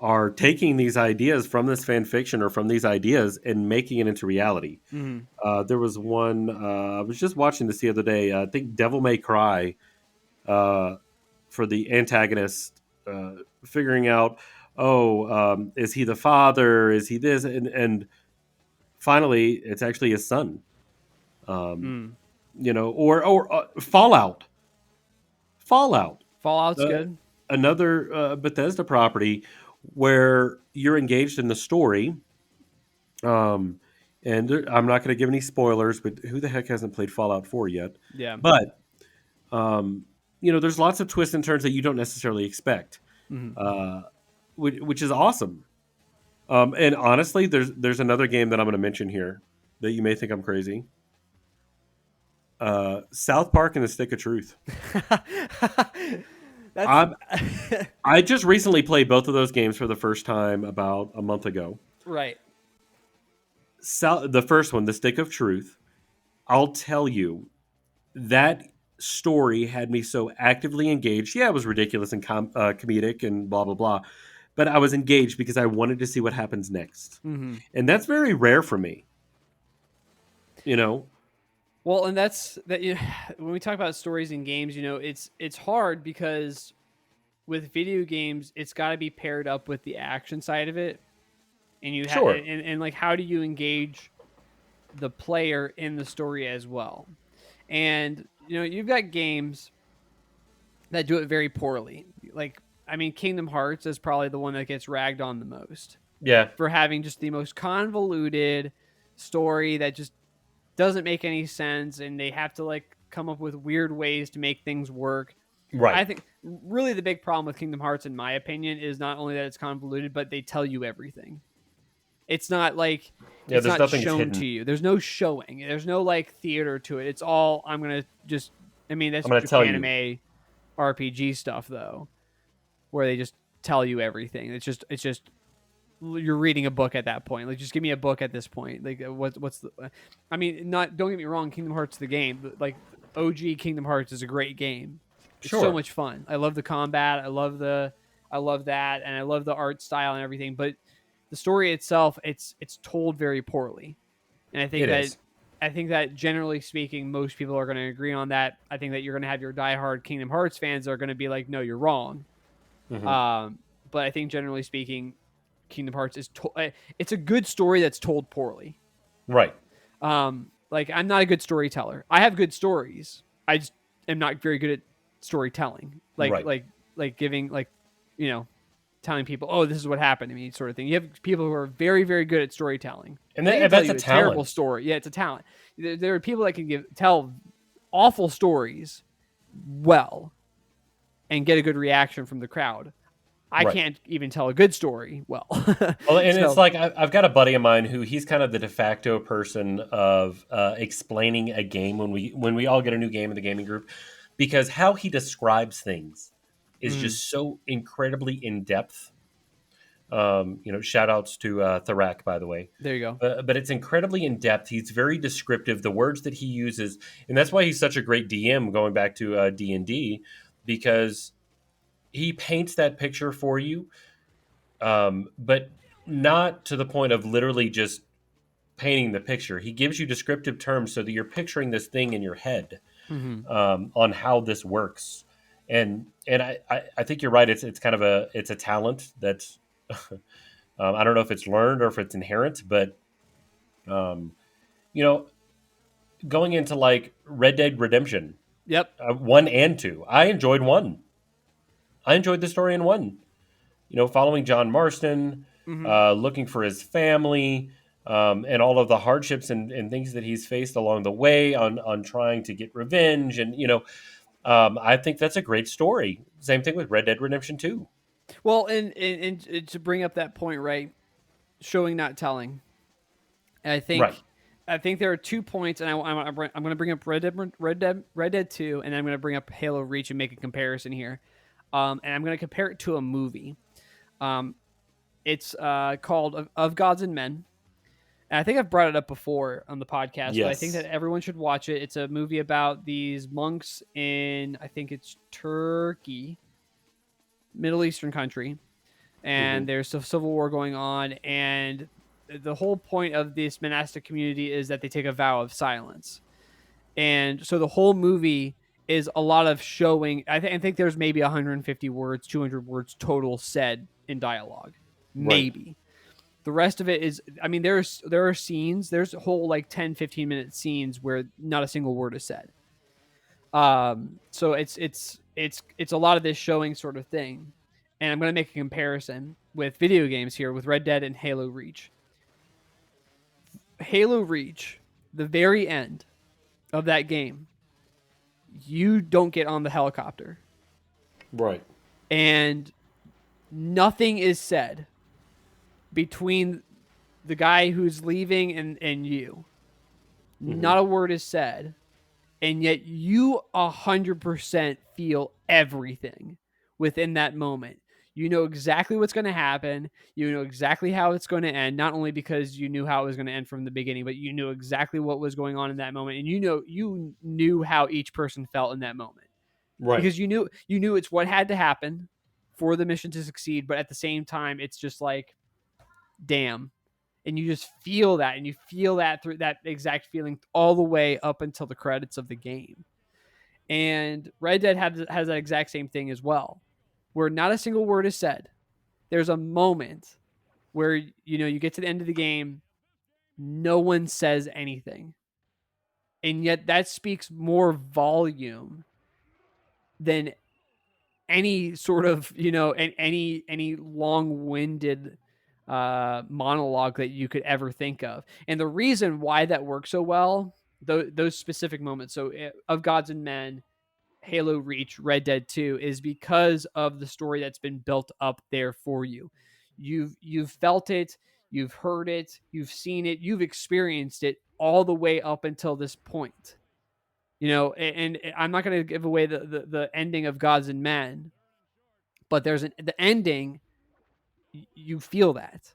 are taking these ideas from this fan fiction or from these ideas and making it into reality. Mm-hmm. There was one I was just watching this the other day. I think Devil May Cry, uh, for the antagonist, figuring out, is he the father? Is he this? And finally, it's actually his son. Um, Mm. or Fallout. Fallout, Fallout's uh, good. another Bethesda property where you're engaged in the story. Um, and I'm not going to give any spoilers, but who the heck hasn't played Fallout 4 yet? Yeah. But um, there's lots of twists and turns that you don't necessarily expect, Mm-hmm. uh, which is awesome. And honestly, there's another game that I'm going to mention here that you may think I'm crazy. South Park and the Stick of Truth. That's I just recently played both of those games for the first time about a month ago. right. The first one, The Stick of Truth, I'll tell you, that story had me so actively engaged. Yeah, it was ridiculous and comedic and blah, blah, blah. But I was engaged because I wanted to see what happens next. Mm-hmm. And that's very rare for me. Well, and that's that. When we talk about stories in games, it's hard because with video games, it's got to be paired up with the action side of it, and you have Sure. and like how do you engage the player in the story as well. And you've got games that do it very poorly. Like, I mean, Kingdom Hearts is probably the one that gets ragged on the most Yeah. for having just the most convoluted story that just doesn't make any sense, and they have to like come up with weird ways to make things work. Right. I think really the big problem with Kingdom Hearts, in my opinion, is not only that it's convoluted, but they tell you everything. It's not like it's there's not nothing shown hidden. to you. There's no showing. There's no like theater to it. It's all I'm gonna just. I mean, that's I'm gonna tell you. anime RPG stuff though, where they just tell you everything. It's just you're reading a book at that point. Like, just give me a book at this point. Like, what's the? I mean, don't get me wrong. Kingdom Hearts the game, but like OG Kingdom Hearts is a great game. It's so much fun. I love the combat. I love that, and I love the art style and everything. But the story itself, it's told very poorly, and I think that generally speaking, most people are going to agree on that. I think that you're going to have your diehard Kingdom Hearts fans that are going to be like, no, you're wrong. Mm-hmm. But I think generally speaking, Kingdom Hearts is it's a good story that's told poorly. Right. Like, I'm not a good storyteller. I have good stories. I just am not very good at storytelling. Like giving, like, telling people, oh, this is what happened to me, sort of thing. You have people who are very, very good at storytelling. And that's a talent. Terrible story. Yeah, it's a talent. There are people that can tell awful stories well and get a good reaction from the crowd. I can't even tell a good story well. Well, and it's like I've got a buddy of mine who he's kind of the de facto person of explaining a game when we all get a new game in the gaming group, because how he describes things is just so incredibly in depth. Shout outs to Tharak, by the way. There you go. But it's incredibly in depth. He's very descriptive. The words that he uses, and that's why he's such a great DM. Going back to D&D, because he paints that picture for you, but not to the point of literally just painting the picture. He gives you descriptive terms so that you're picturing this thing in your head on how this works. And I think you're right. It's kind of a talent that's I don't know if it's learned or if it's inherent, but going into like Red Dead Redemption, 1 and 2, I enjoyed 1. I enjoyed the story in 1. Following John Marston, looking for his family, and all of the hardships and things that he's faced along the way on trying to get revenge. And, I think that's a great story. Same thing with Red Dead Redemption 2. Well, and to bring up that point, right? Showing, not telling. And I think there are 2 points, and I'm going to bring up Red Dead 2, and I'm going to bring up Halo Reach and make a comparison here. And I'm going to compare it to a movie. It's called Of Gods and Men. And I think I've brought it up before on the podcast, but I think that everyone should watch it. It's a movie about these monks in, I think it's Turkey, Middle Eastern country. And there's a civil war going on. And the whole point of this monastic community is that they take a vow of silence. And so the whole movie is a lot of showing. I think there's maybe 150 words, 200 words total said in dialogue. Maybe. Right. The rest of it is, I mean, there are scenes, there's a whole like 10, 15 minute scenes where not a single word is said. So it's a lot of this showing sort of thing. And I'm going to make a comparison with video games here with Red Dead and Halo Reach. Halo Reach, the very end of that game, you don't get on the helicopter. Right. And nothing is said between the guy who's leaving and you. Not a word is said. And yet you 100% feel everything within that moment. You know exactly what's going to happen. You know exactly how it's going to end. Not only because you knew how it was going to end from the beginning, but you knew exactly what was going on in that moment. And you knew how each person felt in that moment. Right. Because you knew it's what had to happen for the mission to succeed. But at the same time, it's just like, damn. And you just feel that. And you feel that through that exact feeling all the way up until the credits of the game. And Red Dead has that exact same thing as well, where not a single word is said. There's a moment where, you get to the end of the game, no one says anything. And yet that speaks more volume than any sort of, any long-winded monologue that you could ever think of. And the reason why that works so well, those specific moments, so of Gods and Men, Halo Reach, Red Dead 2, is because of the story that's been built up there for you. You've felt it, you've heard it, you've seen it, you've experienced it all the way up until this point. And I'm not going to give away the ending of Gods and Men, but the ending. You feel that,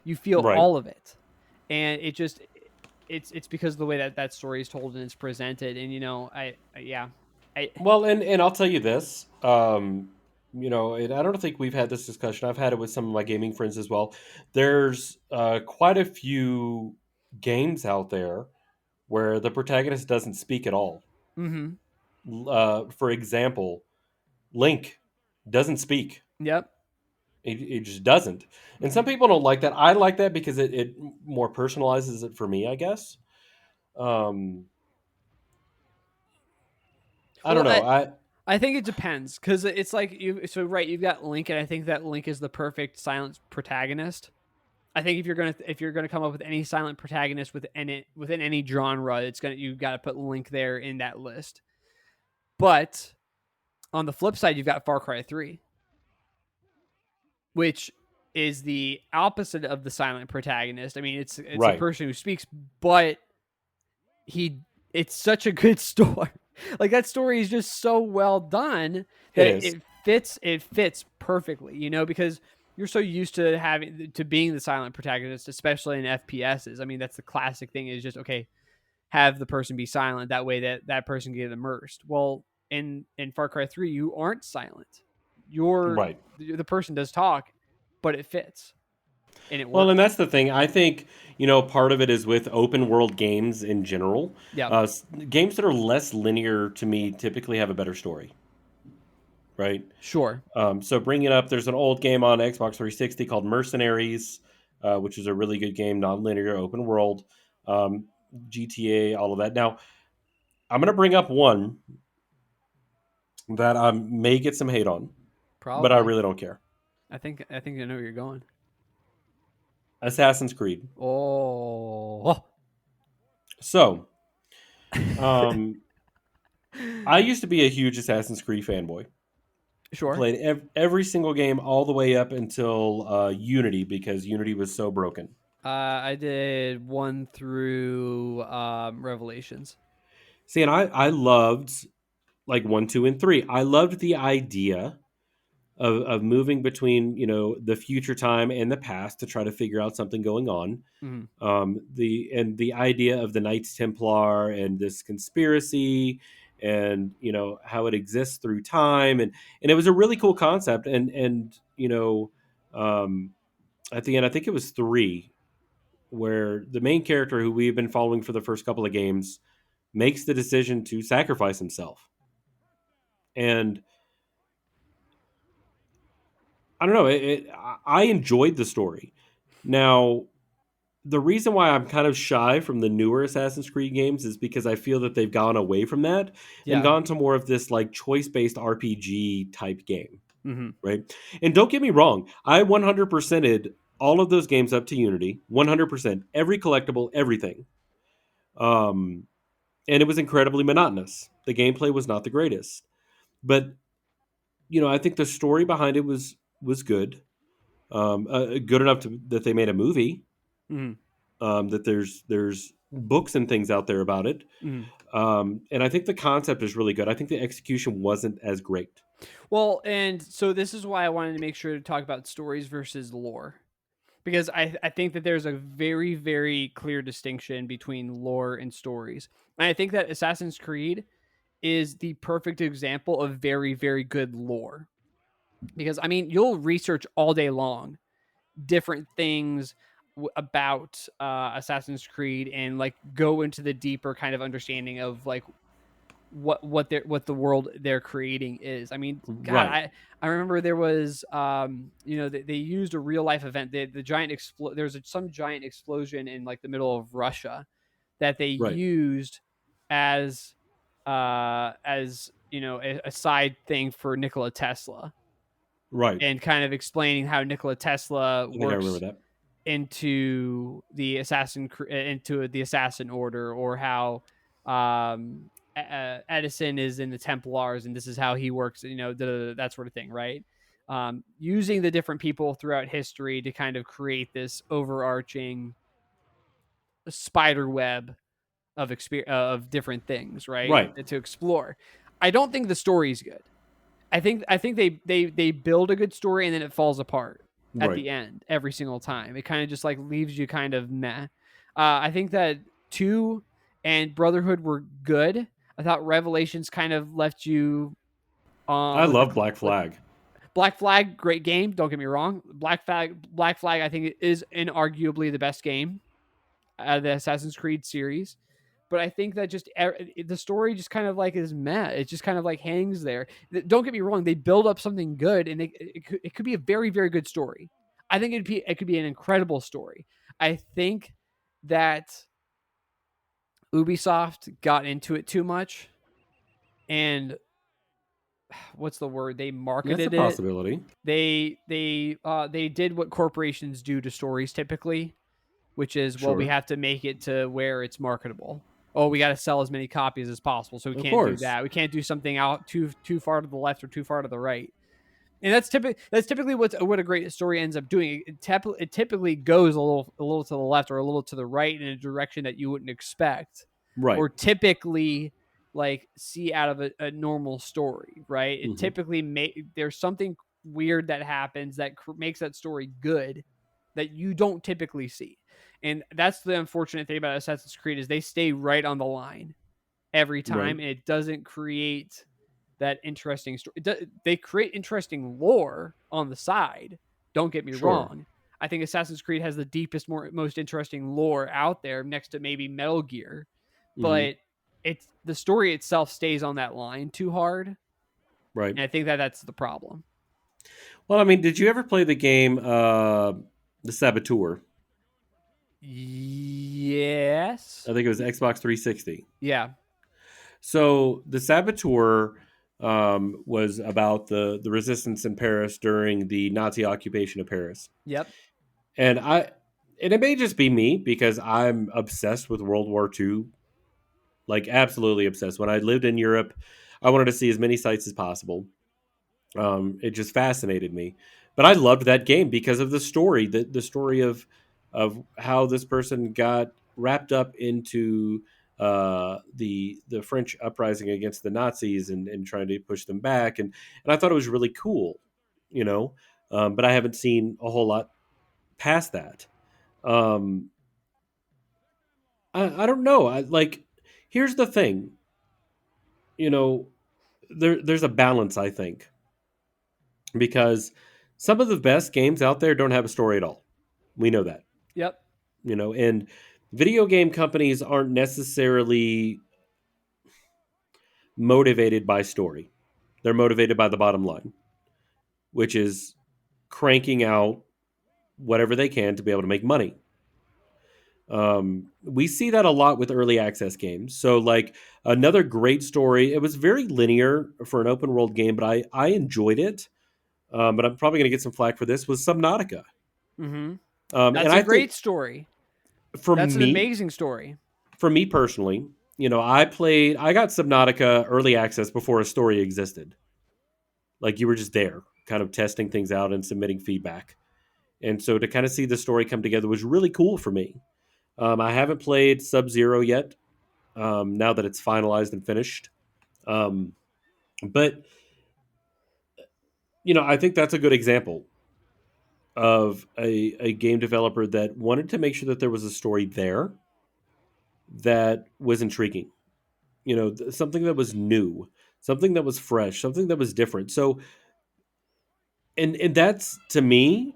you feel Right. all of it, and it's because of the way that story is told and it's presented. And Well, and I'll tell you this, and I don't think we've had this discussion. I've had it with some of my gaming friends as well. There's quite a few games out there where the protagonist doesn't speak at all. mm-hmm. For example, Link doesn't speak. Yep. It just doesn't. And some people don't like that. I like that because it more personalizes it for me, I guess. Um, I don't Well, know. I think it depends, because it's like you've got Link, and I think that Link is the perfect silent protagonist. I think if you're gonna come up with any silent protagonist within any genre, you've got to put Link there in that list. But on the flip side, you've got Far Cry 3, which is the opposite of the silent protagonist. I mean, it's a Right. person who speaks, but it's such a good story. Like, that story is just so well done that It is. it fits perfectly, because you're so used to being the silent protagonist, especially in FPSs. I mean, that's the classic thing, is just, okay, have the person be silent, that way that person can get immersed. Well, in Far Cry 3, you aren't silent. Right. The person does talk, but it fits. And it works. Well, and that's the thing. I think, part of it is with open world games in general. Yeah. Games that are less linear to me typically have a better story. Right? Sure. So bringing up, there's an old game on Xbox 360 called Mercenaries, which is a really good game, non-linear, open world, GTA, all of that. Now, I'm going to bring up one that I may get some hate on, Probably. but I really don't care. I think I know where you're going. Assassin's Creed. Oh. So, I used to be a huge Assassin's Creed fanboy. Sure. Played every single game all the way up until Unity, because Unity was so broken. I did 1 through Revelations. See, and I loved like 1, 2, and 3. I loved the idea of moving between, the future time and the past to try to figure out something going on. Mm-hmm. The idea of the Knights Templar and this conspiracy, and how it exists through time, and it was a really cool concept. And at the end, I think it was 3, where the main character, who we've been following for the first couple of games, makes the decision to sacrifice himself. And I don't know. I enjoyed the story. Now, the reason why I'm kind of shy from the newer Assassin's Creed games is because I feel that they've gone away from that and gone to more of this like choice-based RPG type game, Mm-hmm. right? And don't get me wrong, I 100%ed all of those games up to Unity, 100%, every collectible, everything. And it was incredibly monotonous. The gameplay was not the greatest, but I think the story behind it was good, good enough that they made a movie. Mm-hmm. That there's books and things out there about it. Mm-hmm. And I think the concept is really good. I think the execution wasn't as great. Well, and so this is why I wanted to make sure to talk about stories versus lore, because I think that there's a very, very clear distinction between lore and stories. And I think that Assassin's Creed is the perfect example of very, very good lore. Because, I mean, you'll research all day long different things about Assassin's Creed, and like go into the deeper kind of understanding of like what the world they're creating is. I mean, God, Right. I remember there was they used a real life event. The giant there's some giant explosion in like the middle of Russia that they Right. used as a side thing for Nikola Tesla, Right. and kind of explaining how Nikola Tesla I think I remember works that. into the assassin order, or how Edison is in the Templars and this is how he works, that sort of thing, right? Using the different people throughout history to kind of create this overarching spider web of different things, right? Right. To explore. I don't think the story's good. I think they build a good story and then it falls apart at Right. the end every single time. It kind of just like leaves you kind of meh. I think that 2 and Brotherhood were good. I thought Revelations kind of left you I with love Black with Flag. Black Flag, great game. Don't get me wrong. Black Flag, I think is inarguably the best game out of the Assassin's Creed series. But I think that just the story just kind of like is meh. It just kind of like hangs there. Don't get me wrong; they build up something good, and it could be a very very good story. I think it could be an incredible story. I think that Ubisoft got into it too much, and what's the word? They That's a marketed it. possibility. They did what corporations do to stories typically, which is, well, we Sure. have to make it to where it's marketable. Oh, we got to sell as many copies as possible, so we Of can't do course. that. We can't do something out too far to the left or too far to the right. And that's typically what a great story ends up doing. It typically goes a little to the left or a little to the right in a direction that you wouldn't expect, Right. or typically like see out of a normal story, right? It Hmm. typically there's something weird that happens that makes that story good that you don't typically see. And that's the unfortunate thing about Assassin's Creed is they stay right on the line every Right. time, and it doesn't create that interesting story. They create interesting lore on the side. Don't get me Sure. wrong. I think Assassin's Creed has the deepest, most interesting lore out there, next to maybe Metal Gear. Hmm. But it's the story itself stays on that line too hard, Right. and I think that that's the problem. Well, I mean, did you ever play the game, the Saboteur? Yes. I think it was Xbox 360. Yeah. So the Saboteur was about the resistance in Paris during the Nazi occupation of Paris, Yep. and it may just be me because I'm obsessed with World War II, like absolutely obsessed. When I lived in Europe, I wanted to see as many sites as possible. It just fascinated me, but I loved that game because of the story, the story of how this person got wrapped up into the French uprising against the Nazis and trying to push them back, and I thought it was really cool, you know. But I haven't seen a whole lot past that. Um, I don't know. I like. Here's the thing, you know. There's a balance, I think, because some of the best games out there don't have a story at all. We know that, Yep. and video game companies aren't necessarily motivated by story. They're motivated by the bottom line, which is cranking out whatever they can to be able to make money. We see that a lot with early access games. So, like another great story, it was very linear for an open world game, but I enjoyed it. But I'm probably going to get some flack for this. Was Subnautica, Mm-hmm. and That's a I think great story. for That's an me, amazing story. for me personally, I got Subnautica early access before a story existed. Like you were just there, kind of testing things out and submitting feedback. And so to kind of see the story come together was really cool for me. I haven't played Sub Zero yet, now that it's finalized and finished. Um, but, I think that's a good example of a game developer that wanted to make sure that there was a story there that was intriguing. Something that was new, something that was fresh, something that was different. So, and that's to me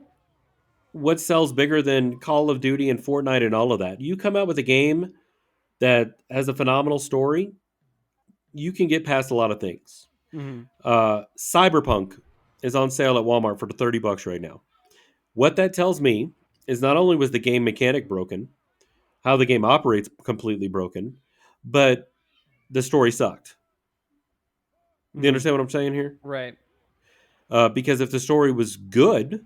what sells bigger than Call of Duty and Fortnite and all of that. You come out with a game that has a phenomenal story, you can get past a lot of things. Mm-hmm. Cyberpunk is on sale at Walmart for $30 right now. What that tells me is not only was the game mechanic broken, how the game operates completely broken, but the story sucked. Do you Mm-hmm. understand what I'm saying here? Right. Because if the story was good,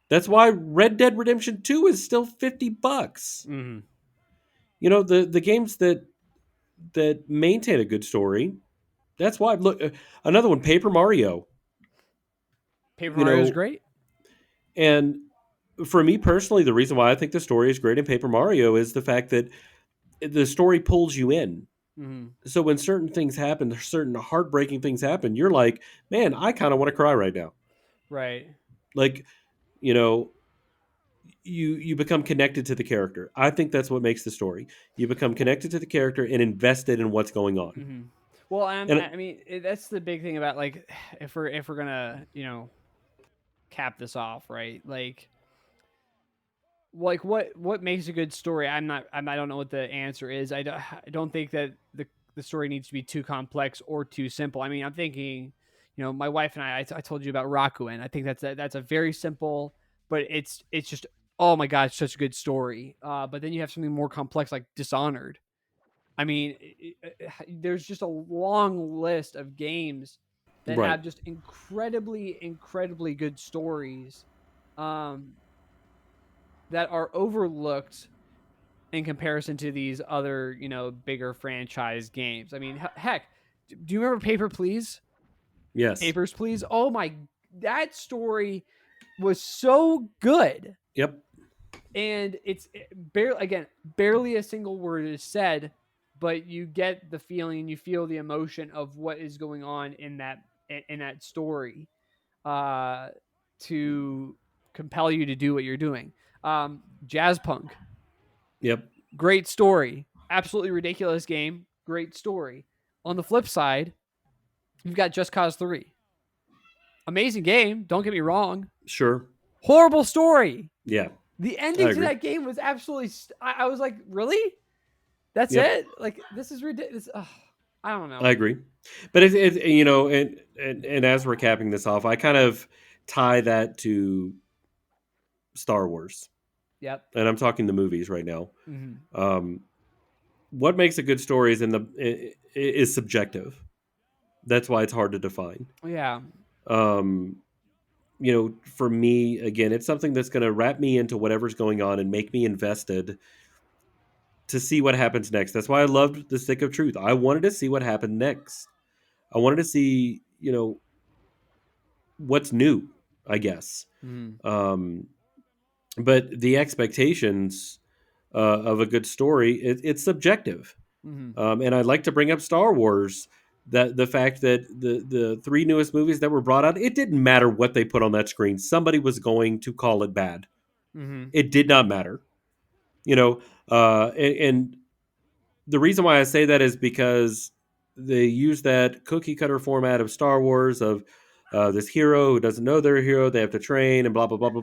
that's why Red Dead Redemption 2 is still $50. Mm-hmm. You know, the games that maintain a good story, that's why. Look, another one, Paper Mario. Paper You Mario is know, great. and for me personally, the reason why I think the story is great in Paper Mario is the fact that the story pulls you in. Mm-hmm. So when certain things happen, certain heartbreaking things happen, you're like, man, I kind of want to cry right now. Right. Like, you know, you become connected to the character. I think that's what makes the story. You become connected to the character and invested in what's going on. Mm-hmm. Well, And I mean, that's the big thing about like if we're gonna cap this off, right? Like what makes a good story? I don't know what the answer is. I don't think that the story needs to be too complex or too simple. I mean, I'm thinking, my wife and I told you about Rakuen. I think that's a very simple, but it's just, oh my god, it's such a good story. But then you have something more complex like Dishonored. I mean, there's just a long list of games that right, have just incredibly, incredibly good stories, um, that are overlooked in comparison to these other, bigger franchise games. I mean, heck, do you remember Paper Please? yes, Papers, Please. Oh my, that story was so good, yep, and it's barely a single word is said, but you get the feeling, you feel the emotion of what is going on in that story, uh, to compel you to do what you're doing. Jazz Punk, yep, great story, absolutely ridiculous game, great story. On the flip side, you've got Just Cause 3, amazing game. Don't get me wrong, sure, horrible story. yeah, The I ending to agree. that game was absolutely. I was like, really? That's Yep, it? Like, this is ridiculous. I don't know. I agree. But it you know, and as we're capping this off, I kind of tie that to Star Wars, Yep. and I'm talking the movies right now. Mm-hmm. Um, what makes a good story is subjective. That's why it's hard to define. Yeah. Um, for me, again, it's something that's going to wrap me into whatever's going on and make me invested to see what happens next. That's why I loved The Stick of Truth. I wanted to see what happened next. I wanted to see, what's new, I guess. Mm-hmm. Um, but the expectations of a good story, it's subjective. Mm-hmm. And I'd like to bring up Star Wars. That the fact that the three newest movies that were brought out, it didn't matter what they put on that screen. Somebody was going to call it bad. Mm-hmm. It did not matter. And the reason why I say that is because they use that cookie cutter format of Star Wars of this hero who doesn't know they're a hero, they have to train and blah blah blah blah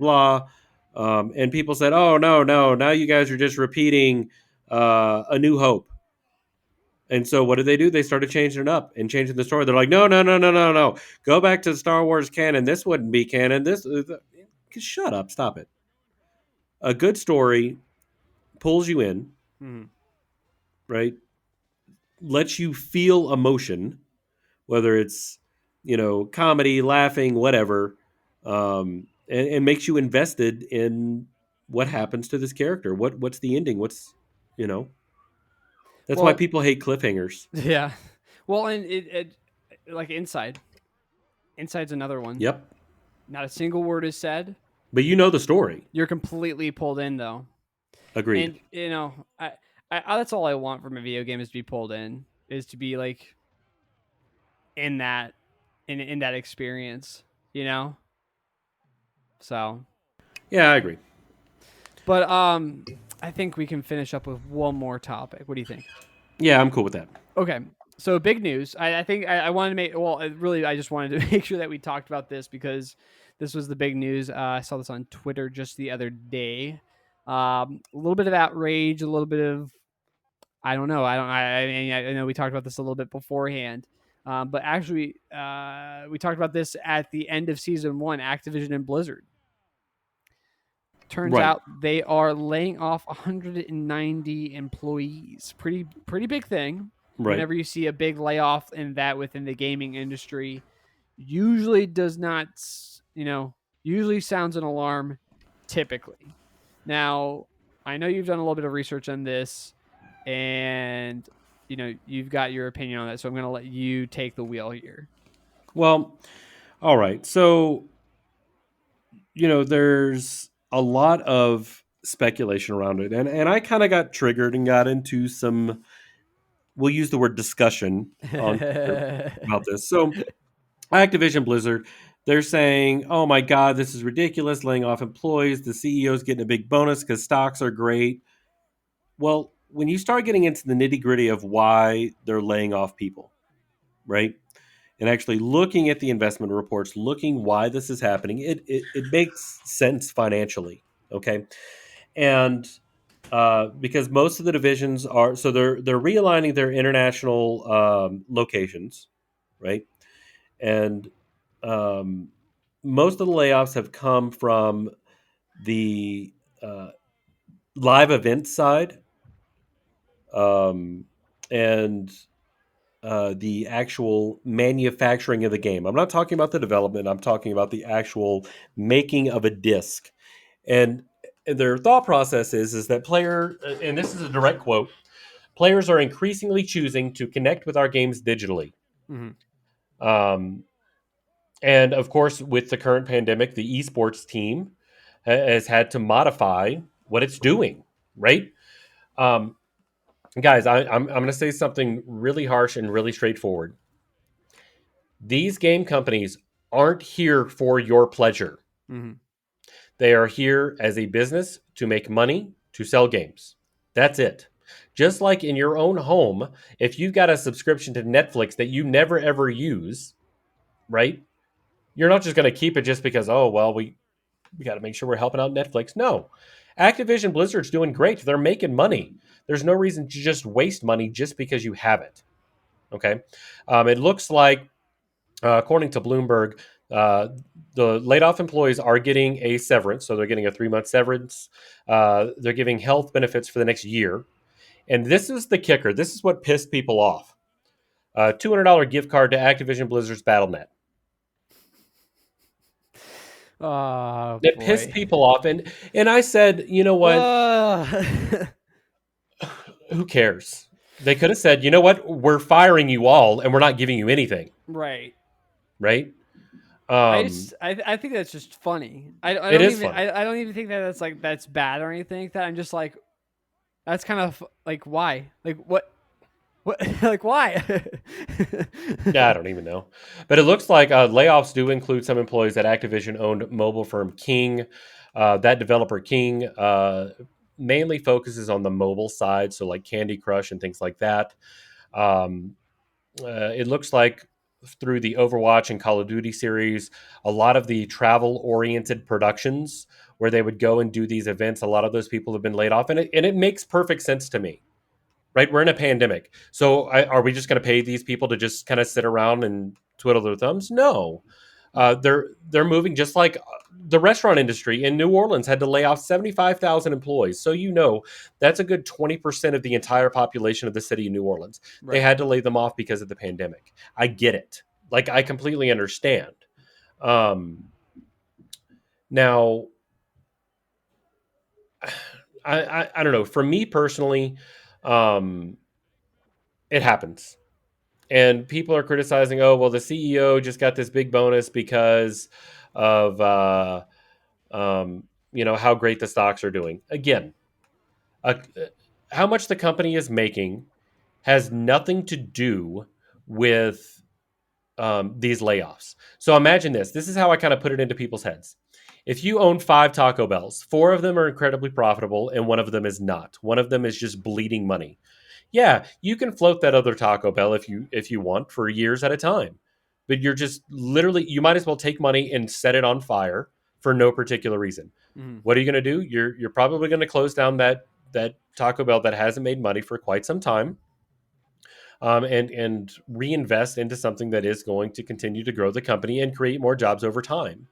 blah. And people said, "Oh no, no! Now you guys are just repeating A New Hope." And so what did they do? They started changing it up and changing the story. They're like, "No, no, no, no, no, no! Go back to Star Wars canon. This wouldn't be canon. This shut up, stop it." A good story pulls you in, Mm-hmm. right? Lets you feel emotion, whether it's comedy, laughing, whatever, and makes you invested in what happens to this character. What's the ending? You know that's why Well, people hate cliffhangers. yeah. Well, and it like Inside. Inside's another one. Yep, Not a single word is said. but you know the story. You're completely pulled in, though. Agreed. And that's all I want from a video game, is to be pulled in, is to be like in that experience, So, Yeah, I agree. but I think we can finish up with one more topic. What do you think? Yeah, I'm cool with that. Okay. So big news. I think I wanted to make, well, really, I just wanted to make sure that we talked about this because this was the big news. I saw this on Twitter just the other day. A little bit of outrage, a little bit of, I don't know. I know we talked about this a little bit beforehand, but actually, we talked about this at the end of season 1. Activision and Blizzard. Turns Right. out they are laying off 190 employees. Pretty big thing. Right. Whenever you see a big layoff in that within the gaming industry, usually does not, usually sounds an alarm. Typically, now I know you've done a little bit of research on this, and you've got your opinion on that. So I'm going to let you take the wheel here. Well, all right. So, there's a lot of speculation around it. And I kind of got triggered and got into some, we'll use the word discussion on about this. So Activision Blizzard, they're saying, oh my God, this is ridiculous, laying off employees. The CEO's getting a big bonus because stocks are great. Well, when you start getting into the nitty gritty of why they're laying off people, right? And actually looking at the investment reports, looking why this is happening, it makes sense financially, okay? And because most of the divisions are, so they're realigning their international locations, right? And most of the layoffs have come from the live event side, and the actual manufacturing of the game. I'm not talking about the development. I'm talking about the actual making of a disc. And their thought process is that and this is a direct quote, players are increasingly choosing to connect with our games digitally. Mm-hmm. And of course, with the current pandemic, the esports team has had to modify what it's doing, right? Guys, I'm going to say something really harsh and really straightforward. These game companies aren't here for your pleasure. Mm-hmm. They are here as a business to make money, to sell games. That's it. Just like in your own home, if you've got a subscription to Netflix that you never ever use, right? You're not just going to keep it just because, oh, well, we got to make sure we're helping out Netflix. No. Activision Blizzard's doing great. They're making money. There's no reason to just waste money just because you have it. Okay? It looks like, according to Bloomberg, the laid off employees are getting a severance. So they're getting a 3-month severance. They're giving health benefits for the next year. And this is the kicker. This is what pissed people off. $200 gift card to Activision Blizzard's Battle.net. Oh, It boy. pissed people off. And I said, you know what? Who cares? They could have said, you know what? We're firing you all and we're not giving you anything. Right. Right? I think that's just funny. I It don't is even funny. I don't even think that that's bad or anything like that. I'm just like, that's kind of like, why? Like what like why? Yeah, I don't even know. But it looks like layoffs do include some employees at Activision-owned mobile firm King. That developer King mainly focuses on the mobile side, so like Candy Crush and things like that. It looks like through the Overwatch and Call of Duty series, a lot of the travel-oriented productions where they would go and do these events, a lot of those people have been laid off. And it makes perfect sense to me. Right, we're in a pandemic, so are we just going to pay these people to just kind of sit around and twiddle their thumbs? No, they're moving just like the restaurant industry in New Orleans had to lay off 75,000 employees. So that's a good 20% of the entire population of the city of New Orleans. Right. They had to lay them off because of the pandemic. I get it, like I completely understand. Now, I don't know. For me personally. It happens. And people are criticizing, oh, well, the CEO just got this big bonus because of, how great the stocks are doing. Again, how much the company is making has nothing to do with these layoffs. So imagine this. This is how I kind of put it into people's heads. If you own 5 Taco Bells, 4 of them are incredibly profitable and 1 of them is not. 1 of them is just bleeding money. Yeah, you can float that other Taco Bell if you want for years at a time. But you're just literally, you might as well take money and set it on fire for no particular reason. Mm-hmm. What are you going to do? You're probably going to close down that Taco Bell that hasn't made money for quite some time, and reinvest into something that is going to continue to grow the company and create more jobs over time.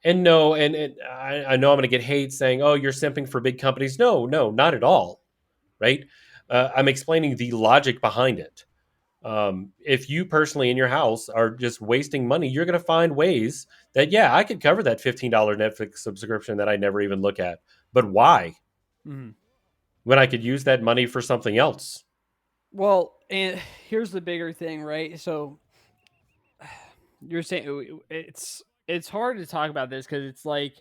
And no, and I know I'm going to get hate saying, "Oh, you're simping for big companies." No, not at all. Right? I'm explaining the logic behind it. If you personally in your house are just wasting money, you're going to find ways that, yeah, I could cover that $15 Netflix subscription that I never even look at. But why? When I could use that money for something else. Well, and here's the bigger thing, right? So you're saying it's hard to talk about this because it's like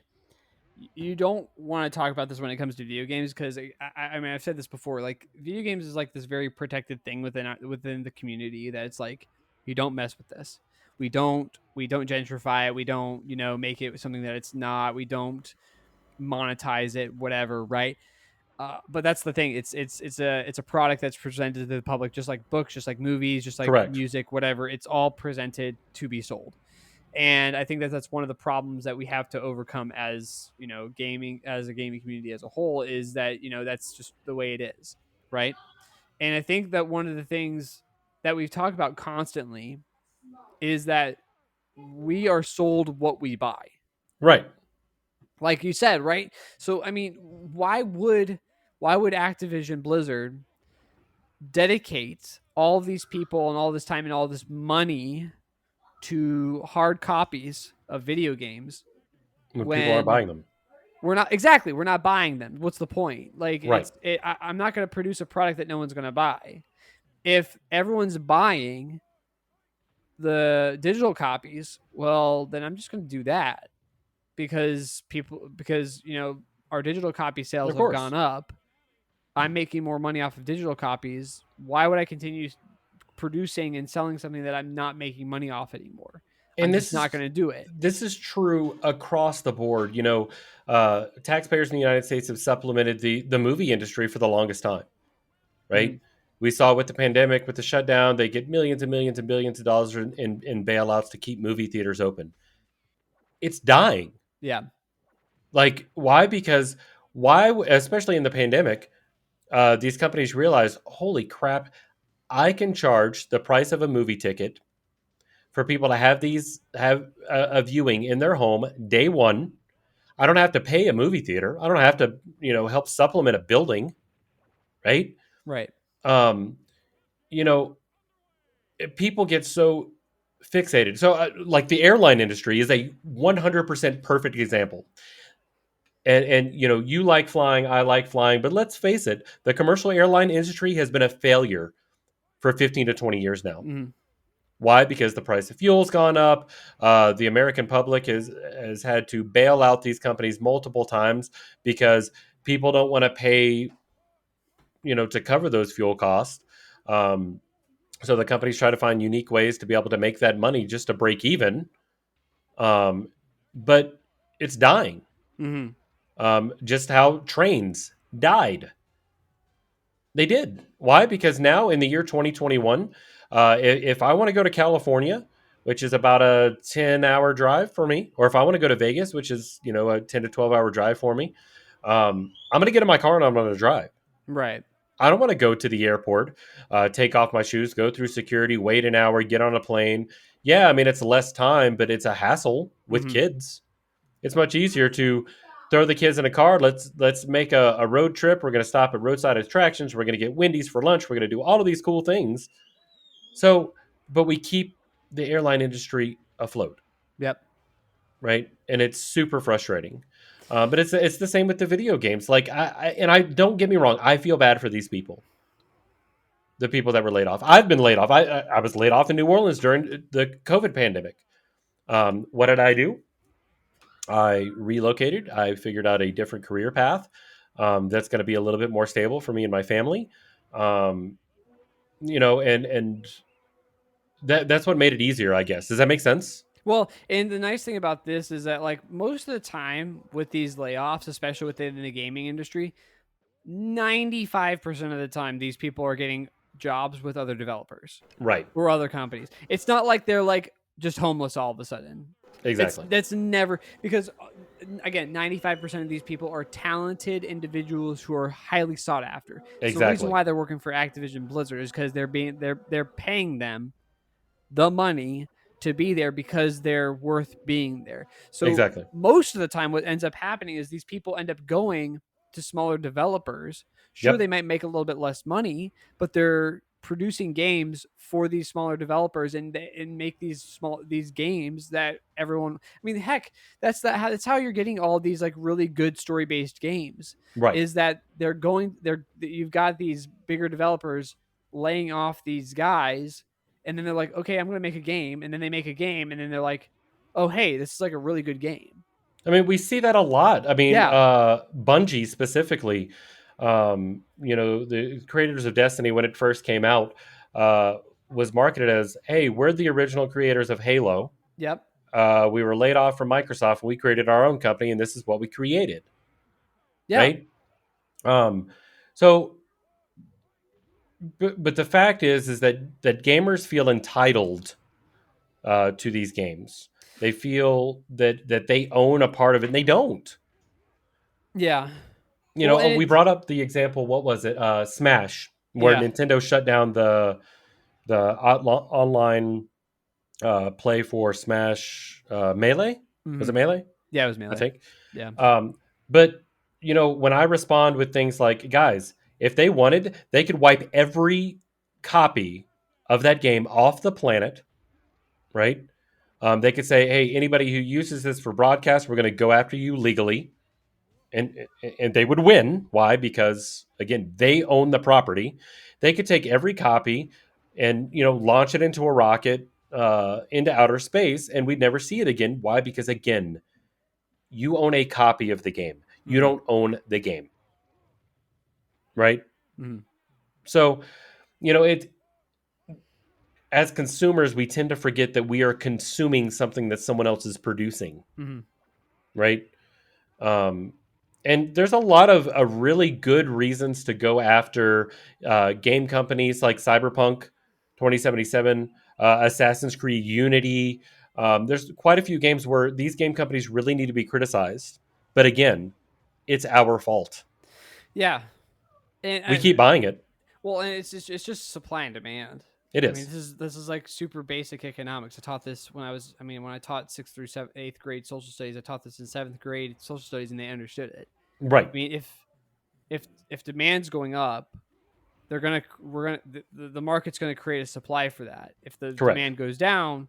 you don't want to talk about this when it comes to video games because I mean I've said this before, like video games is like this very protected thing within the community that it's like you don't mess with this. We don't gentrify it. We don't make it something that it's not. We don't monetize it, whatever, right? But that's the thing. It's a product that's presented to the public, just like books, just like movies, just like Correct. music, whatever. It's all presented to be sold. And I think that that's one of the problems that we have to overcome as gaming, as a gaming community as a whole, is that that's just the way it is, right? And I think that one of the things that we've talked about constantly is that we are sold what we buy, Right. like you said, right? So I mean, why would Activision Blizzard dedicate all these people and all this time and all this money to hard copies of video games When people aren't buying them. we're not buying them? What's the point? Like, Right. I'm not going to produce a product that no one's going to buy. If everyone's buying the digital copies, well, then I'm just going to do that because our digital copy sales Of have course. gone up. I'm making more money off of digital copies. Why would I continue producing and selling something that I'm not making money off anymore? And I'm this just not going to do it. This is true across the board. Taxpayers in the United States have supplemented the movie industry for the longest time, right? We saw with the pandemic, with the shutdown, they get millions and millions and billions of dollars in bailouts to keep movie theaters open. It's dying. Yeah. Like, why? Because especially in the pandemic, these companies realize, holy crap, I can charge the price of a movie ticket for people to have a viewing in their home day one. I don't have to pay a movie theater. I don't have to, help supplement a building, right? Right. People get so fixated. So, like the airline industry is a 100% perfect example. And you like flying, I like flying, but let's face it, the commercial airline industry has been a failure for 15 to 20 years now. Why? Because the price of fuel's gone up. The American public has had to bail out these companies multiple times because people don't want to pay, to cover those fuel costs. So the companies try to find unique ways to be able to make that money just to break even. But it's dying. Just how trains died. They did. Why? Because now in the year 2021, if I want to go to California, which is about a 10-hour drive for me, or if I want to go to Vegas, which is, a 10 to 12-hour drive for me, I'm going to get in my car and I'm going to drive. Right. I don't want to go to the airport, take off my shoes, go through security, wait an hour, get on a plane. Yeah, I mean, it's less time, but it's a hassle with kids. It's much easier to throw the kids in a car. Let's make a road trip. We're going to stop at roadside attractions. We're going to get Wendy's for lunch. We're going to do all of these cool things. So, but we keep the airline industry afloat. Yep. Right. And it's super frustrating. But it's the same with the video games. Like I don't get me wrong. I feel bad for these people. The people that were laid off. I've been laid off. I was laid off in New Orleans during the COVID pandemic. What did I do? I relocated. I figured out a different career path that's going to be a little bit more stable for me and my family. And that's what made it easier, I guess. Does that make sense? Well, and the nice thing about this is that, like, most of the time with these layoffs, especially within the gaming industry, 95% of the time, these people are getting jobs with other developers. Right. Or other companies. It's not like they're, like, just homeless all of a sudden. Exactly. That's never, because again, 95% of these people are talented individuals who are highly sought after. So the reason Exactly. why they're working for Activision Blizzard is because they're paying them the money to be there because they're worth being there. So Exactly. most of the time, what ends up happening is these people end up going to smaller developers. Sure, they Yep. might make a little bit less money, but they're producing games for these smaller developers and make these games that everyone. I mean, heck, that's how you're getting all these like really good story based games. Right. Is that you've got these bigger developers laying off these guys, and then they're like, okay, I'm going to make a game, and then they make a game, and then they're like, oh, hey, this is like a really good game. I mean, we see that a lot. I mean, Yeah. Bungie specifically, the creators of Destiny, when it first came out, was marketed as, hey, we're the original creators of Halo. Yep. We were laid off from Microsoft, and we created our own company, and this is what we created. Yeah. Right? So, but the fact is that gamers feel entitled to these games. They feel that they own a part of it, and they don't. Yeah. We brought up the example. What was it? Smash, where Yeah. Nintendo shut down the online play for Smash Melee. Was it Melee? Yeah, it was Melee. I think. Yeah. But when I respond with things like, guys, if they wanted, they could wipe every copy of that game off the planet, right? They could say, hey, anybody who uses this for broadcast, we're going to go after you legally. And they would win. Why? Because, again, they own the property. They could take every copy and, launch it into a rocket into outer space, and we'd never see it again. Why? Because, again, you own a copy of the game. You don't own the game. Right? Mm-hmm. So, as consumers, we tend to forget that we are consuming something that someone else is producing. Mm-hmm. Right? And there's a lot of really good reasons to go after game companies like Cyberpunk 2077, Assassin's Creed Unity. There's quite a few games where these game companies really need to be criticized. But again, it's our fault. Yeah. And we keep buying it. Well, and it's just supply and demand. It is. I mean, this is like super basic economics. I taught this when I taught 6th through 8th grade social studies. I taught this in 7th grade social studies, and they understood it. Right. I mean, if demand's going up, the market's gonna create a supply for that. If the demand goes down,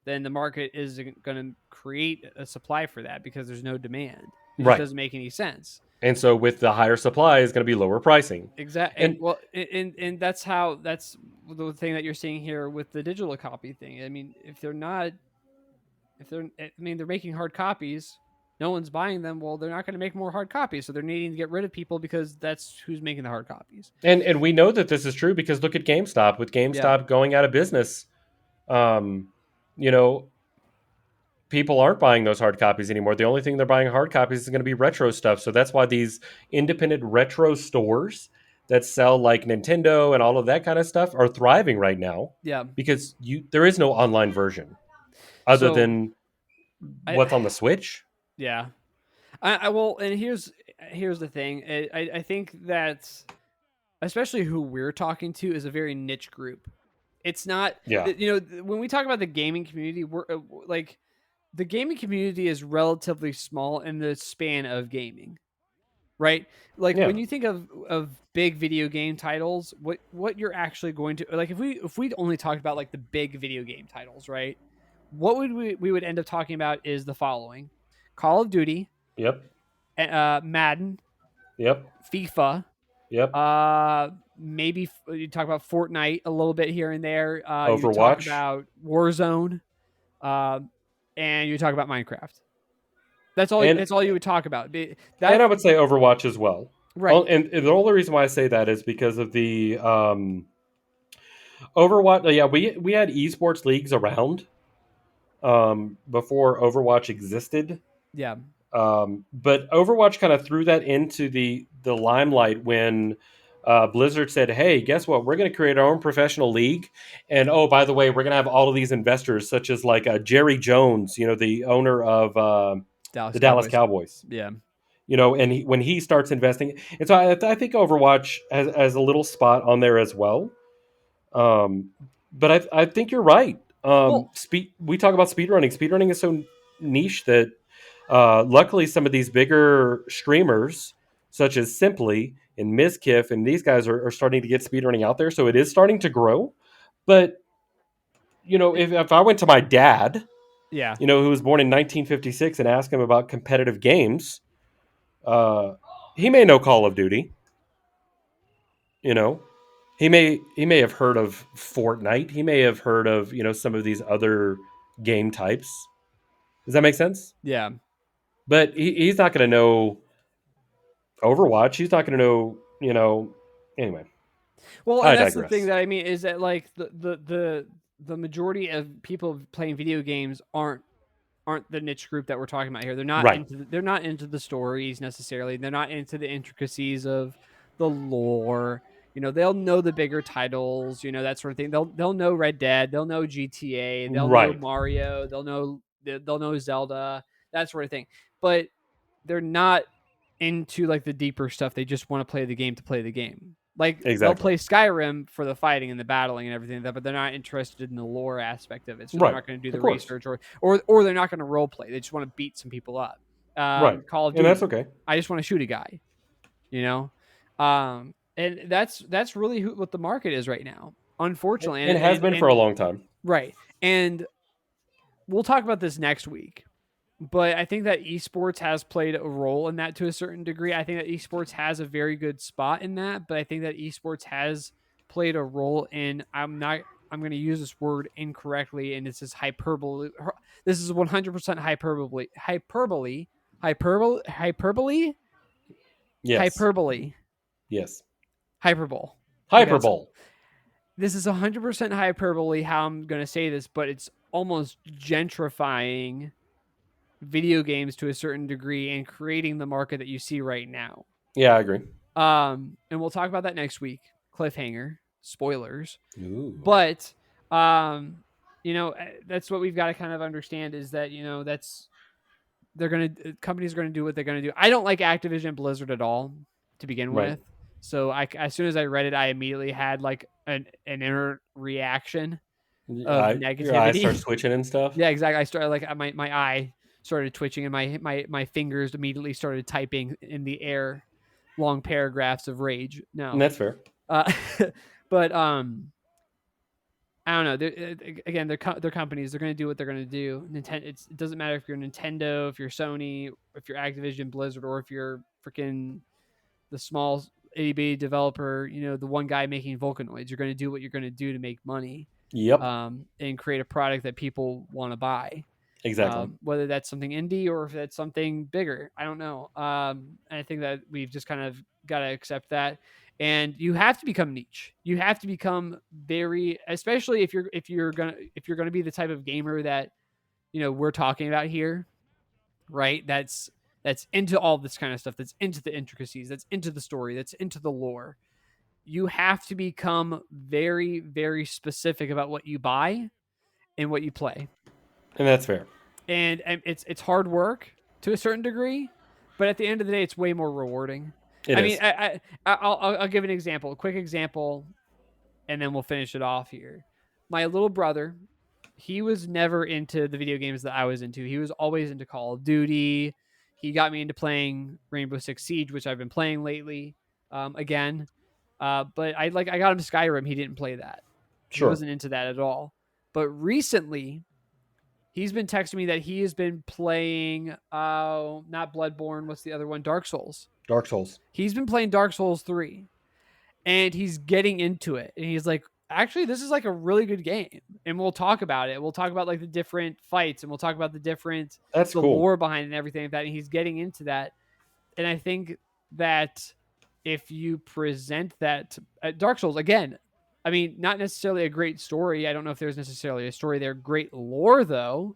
then the market isn't gonna create a supply for that because there's no demand. It just doesn't make any sense. And so with the higher supply is going to be lower pricing. Exactly. And that's the thing that you're seeing here with the digital copy thing. I mean, they're making hard copies, no one's buying them. Well, they're not going to make more hard copies, so they're needing to get rid of people because that's who's making the hard copies. And we know that this is true because look at GameStop. With GameStop going out of business, people aren't buying those hard copies anymore. The only thing they're buying hard copies is going to be retro stuff. So that's why these independent retro stores that sell like Nintendo and all of that kind of stuff are thriving right now. Yeah. Because there is no online version other than what's on the Switch. Yeah. And here's the thing. I think that especially who we're talking to is a very niche group. It's not, when we talk about the gaming community, we're like, the gaming community is relatively small in the span of gaming, right? Like when you think of big video game titles, what you're actually going to like, if we only talked about like the big video game titles, right? What would we would end up talking about is the following: Call of Duty, Madden, FIFA, maybe you talk about Fortnite a little bit here and there. Overwatch, you talk about Warzone. And you talk about Minecraft. That's all. That's all you would talk about. And I would say Overwatch as well. Right. And the only reason why I say that is because of the Overwatch. Yeah, we had esports leagues around before Overwatch existed. Yeah. But Overwatch kind of threw that into the limelight when Blizzard said, hey, guess what? We're going to create our own professional league. And, oh, by the way, we're going to have all of these investors, such as like Jerry Jones, the owner of Dallas the Dallas Cowboys. Cowboys. Yeah. And when he starts investing, and so I think Overwatch has a little spot on there as well. But I think you're right. Well, We talk about speedrunning. Speedrunning is so niche that luckily some of these bigger streamers, such as Simply and Mizkif, and these guys are starting to get speedrunning out there. So it is starting to grow. But if I went to my dad, yeah. who was born in 1956, and asked him about competitive games, uh, he may know Call of Duty. You know, he may have heard of Fortnite. He may have heard of some of these other game types. Does that make sense? Yeah. But he's not going to know Overwatch. He's not going to know. Anyway, Well, and I that's the thing digress. that I mean is that like the majority of people playing video games aren't the niche group that we're talking about here. Right. They're not into the stories necessarily. They're not into the intricacies of the lore. They'll know the bigger titles, that sort of thing. They'll know Red Dead, they'll know GTA, they'll know Right. Mario, they'll know Zelda, that sort of thing. But they're not into like the deeper stuff. They just want to play the game to play the game. Like they'll Exactly. play Skyrim for the fighting and the battling and everything like that, but they're not interested in the lore aspect of it. So they're Right. not going to do Of the course. research or they're not going to role play. They just want to beat some people up. Right. Call of And Duty. that's okay. I just want to shoot a guy. And that's really what the market is right now. Unfortunately, And it has been for a long time. right. And we'll talk about this next week. But I think that esports has played a role in that to a certain degree. I think that esports has a very good spot in that, but I think that esports has played a role in I'm going to use this word incorrectly, and this is hyperbole. This is 100% hyperbole. Yes. Hyperbole. Yes. Hyperbole. Hyperbole. Okay, this is 100% hyperbole how I'm going to say this, but it's almost gentrifying video games to a certain degree and creating the market that you see right now. Yeah, I agree. And we'll talk about that next week. Cliffhanger, spoilers. Ooh. But that's what we've got to kind of understand is that that's companies are going to do what they're going to do. I don't like Activision Blizzard at all to begin Right. with. So as soon as I read it, I immediately had like an inner reaction of negativity. Your eyes start twitching and stuff. Yeah, exactly. I started like my eye started twitching and my fingers immediately started typing in the air long paragraphs of rage. No, And that's fair. but I don't know. Again, they're companies. They're going to do what they're going to do. It doesn't matter if you're Nintendo, if you're Sony, if you're Activision Blizzard, or if you're freaking the small itty-bitty developer. The one guy making Vulcanoids. You're going to do what you're going to do to make money. Yep. And create a product that people want to buy. Exactly. Whether that's something indie or if that's something bigger, I don't know. I think that we've just kind of got to accept that. And you have to become niche. You have to become very, especially if you're gonna be the type of gamer that we're talking about here, right? That's into all this kind of stuff. That's into the intricacies. That's into the story. That's into the lore. You have to become very, very specific about what you buy and what you play. And that's fair. And it's hard work to a certain degree, but at the end of the day, it's way more rewarding. It is. mean, I'll give an example, a quick example, and then we'll finish it off here. My little brother, he was never into the video games that I was into. He was always into Call of Duty. He got me into playing Rainbow Six Siege, which I've been playing lately again. But I got him Skyrim. He didn't play that. Sure. He wasn't into that at all. But recently, he's been texting me that he has been playing, not Bloodborne. What's the other one? Dark Souls. Dark Souls. He's been playing Dark Souls 3, and he's getting into it. And he's like, actually, this is like a really good game. And we'll talk about it. We'll talk about like the different fights, and we'll talk about the cool. lore behind it and everything like that. And he's getting into that. And I think that if you present that at Dark Souls, again, I mean, not necessarily a great story. I don't know if there's necessarily a story there. Great lore, though.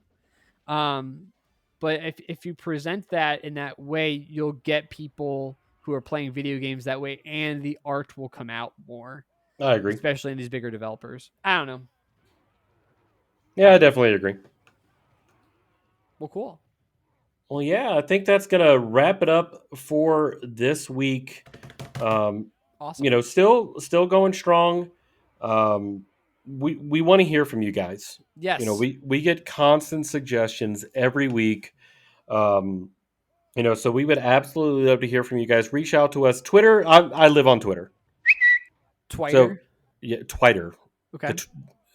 But if you present that in that way, you'll get people who are playing video games that way, and the art will come out more. I agree. Especially in these bigger developers. I don't know. Yeah, I definitely agree. Well, cool. Well, yeah, I think that's gonna wrap it up for this week. Awesome. Still going strong. We want to hear from you guys. Yes. We get constant suggestions every week. So we would absolutely love to hear from you guys. Reach out to us. Twitter. I live on Twitter. Twiter. So yeah, Twitter. Okay.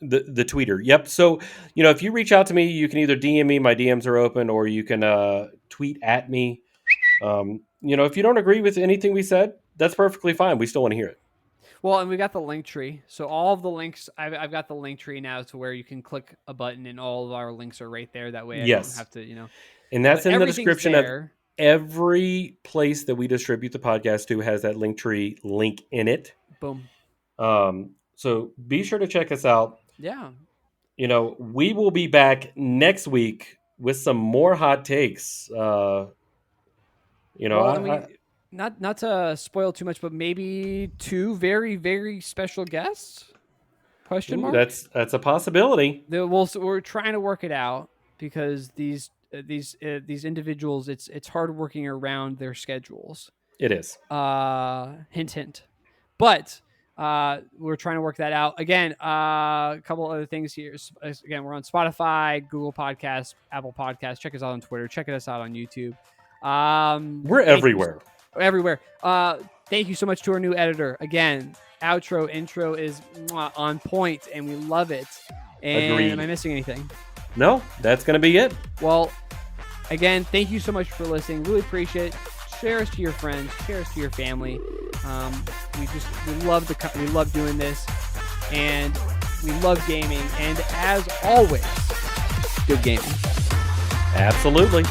The tweeter. Yep. So, if you reach out to me, you can either DM me, my DMs are open, or you can tweet at me. If you don't agree with anything we said, that's perfectly fine. We still want to hear it. Well, and we got the link tree. So all of the links, I've got the link tree now to where you can click a button and all of our links are right there. That way I don't have to, And that's but in the description of there. every place that we distribute the podcast to has that link tree link in it. Boom. So be sure to check us out. Yeah. We will be back next week with some more hot takes. Not to spoil too much, but maybe 2 very, very special guests? Question mark? That's a possibility. We're trying to work it out because these individuals, it's hard working around their schedules. It is. Hint, hint. But we're trying to work that out. Again, a couple other things here. Again, we're on Spotify, Google Podcasts, Apple Podcasts. Check us out on Twitter. Check us out on YouTube. We're everywhere. Everywhere. Thank you so much to our new editor. Again, outro, intro is on point, and we love it. And Agreed. Am I missing anything? No, that's going to be it. Well, again, thank you so much for listening. Really appreciate it. Share us to your friends. Share us to your family. We love doing this, and we love gaming. And as always, good gaming. Absolutely.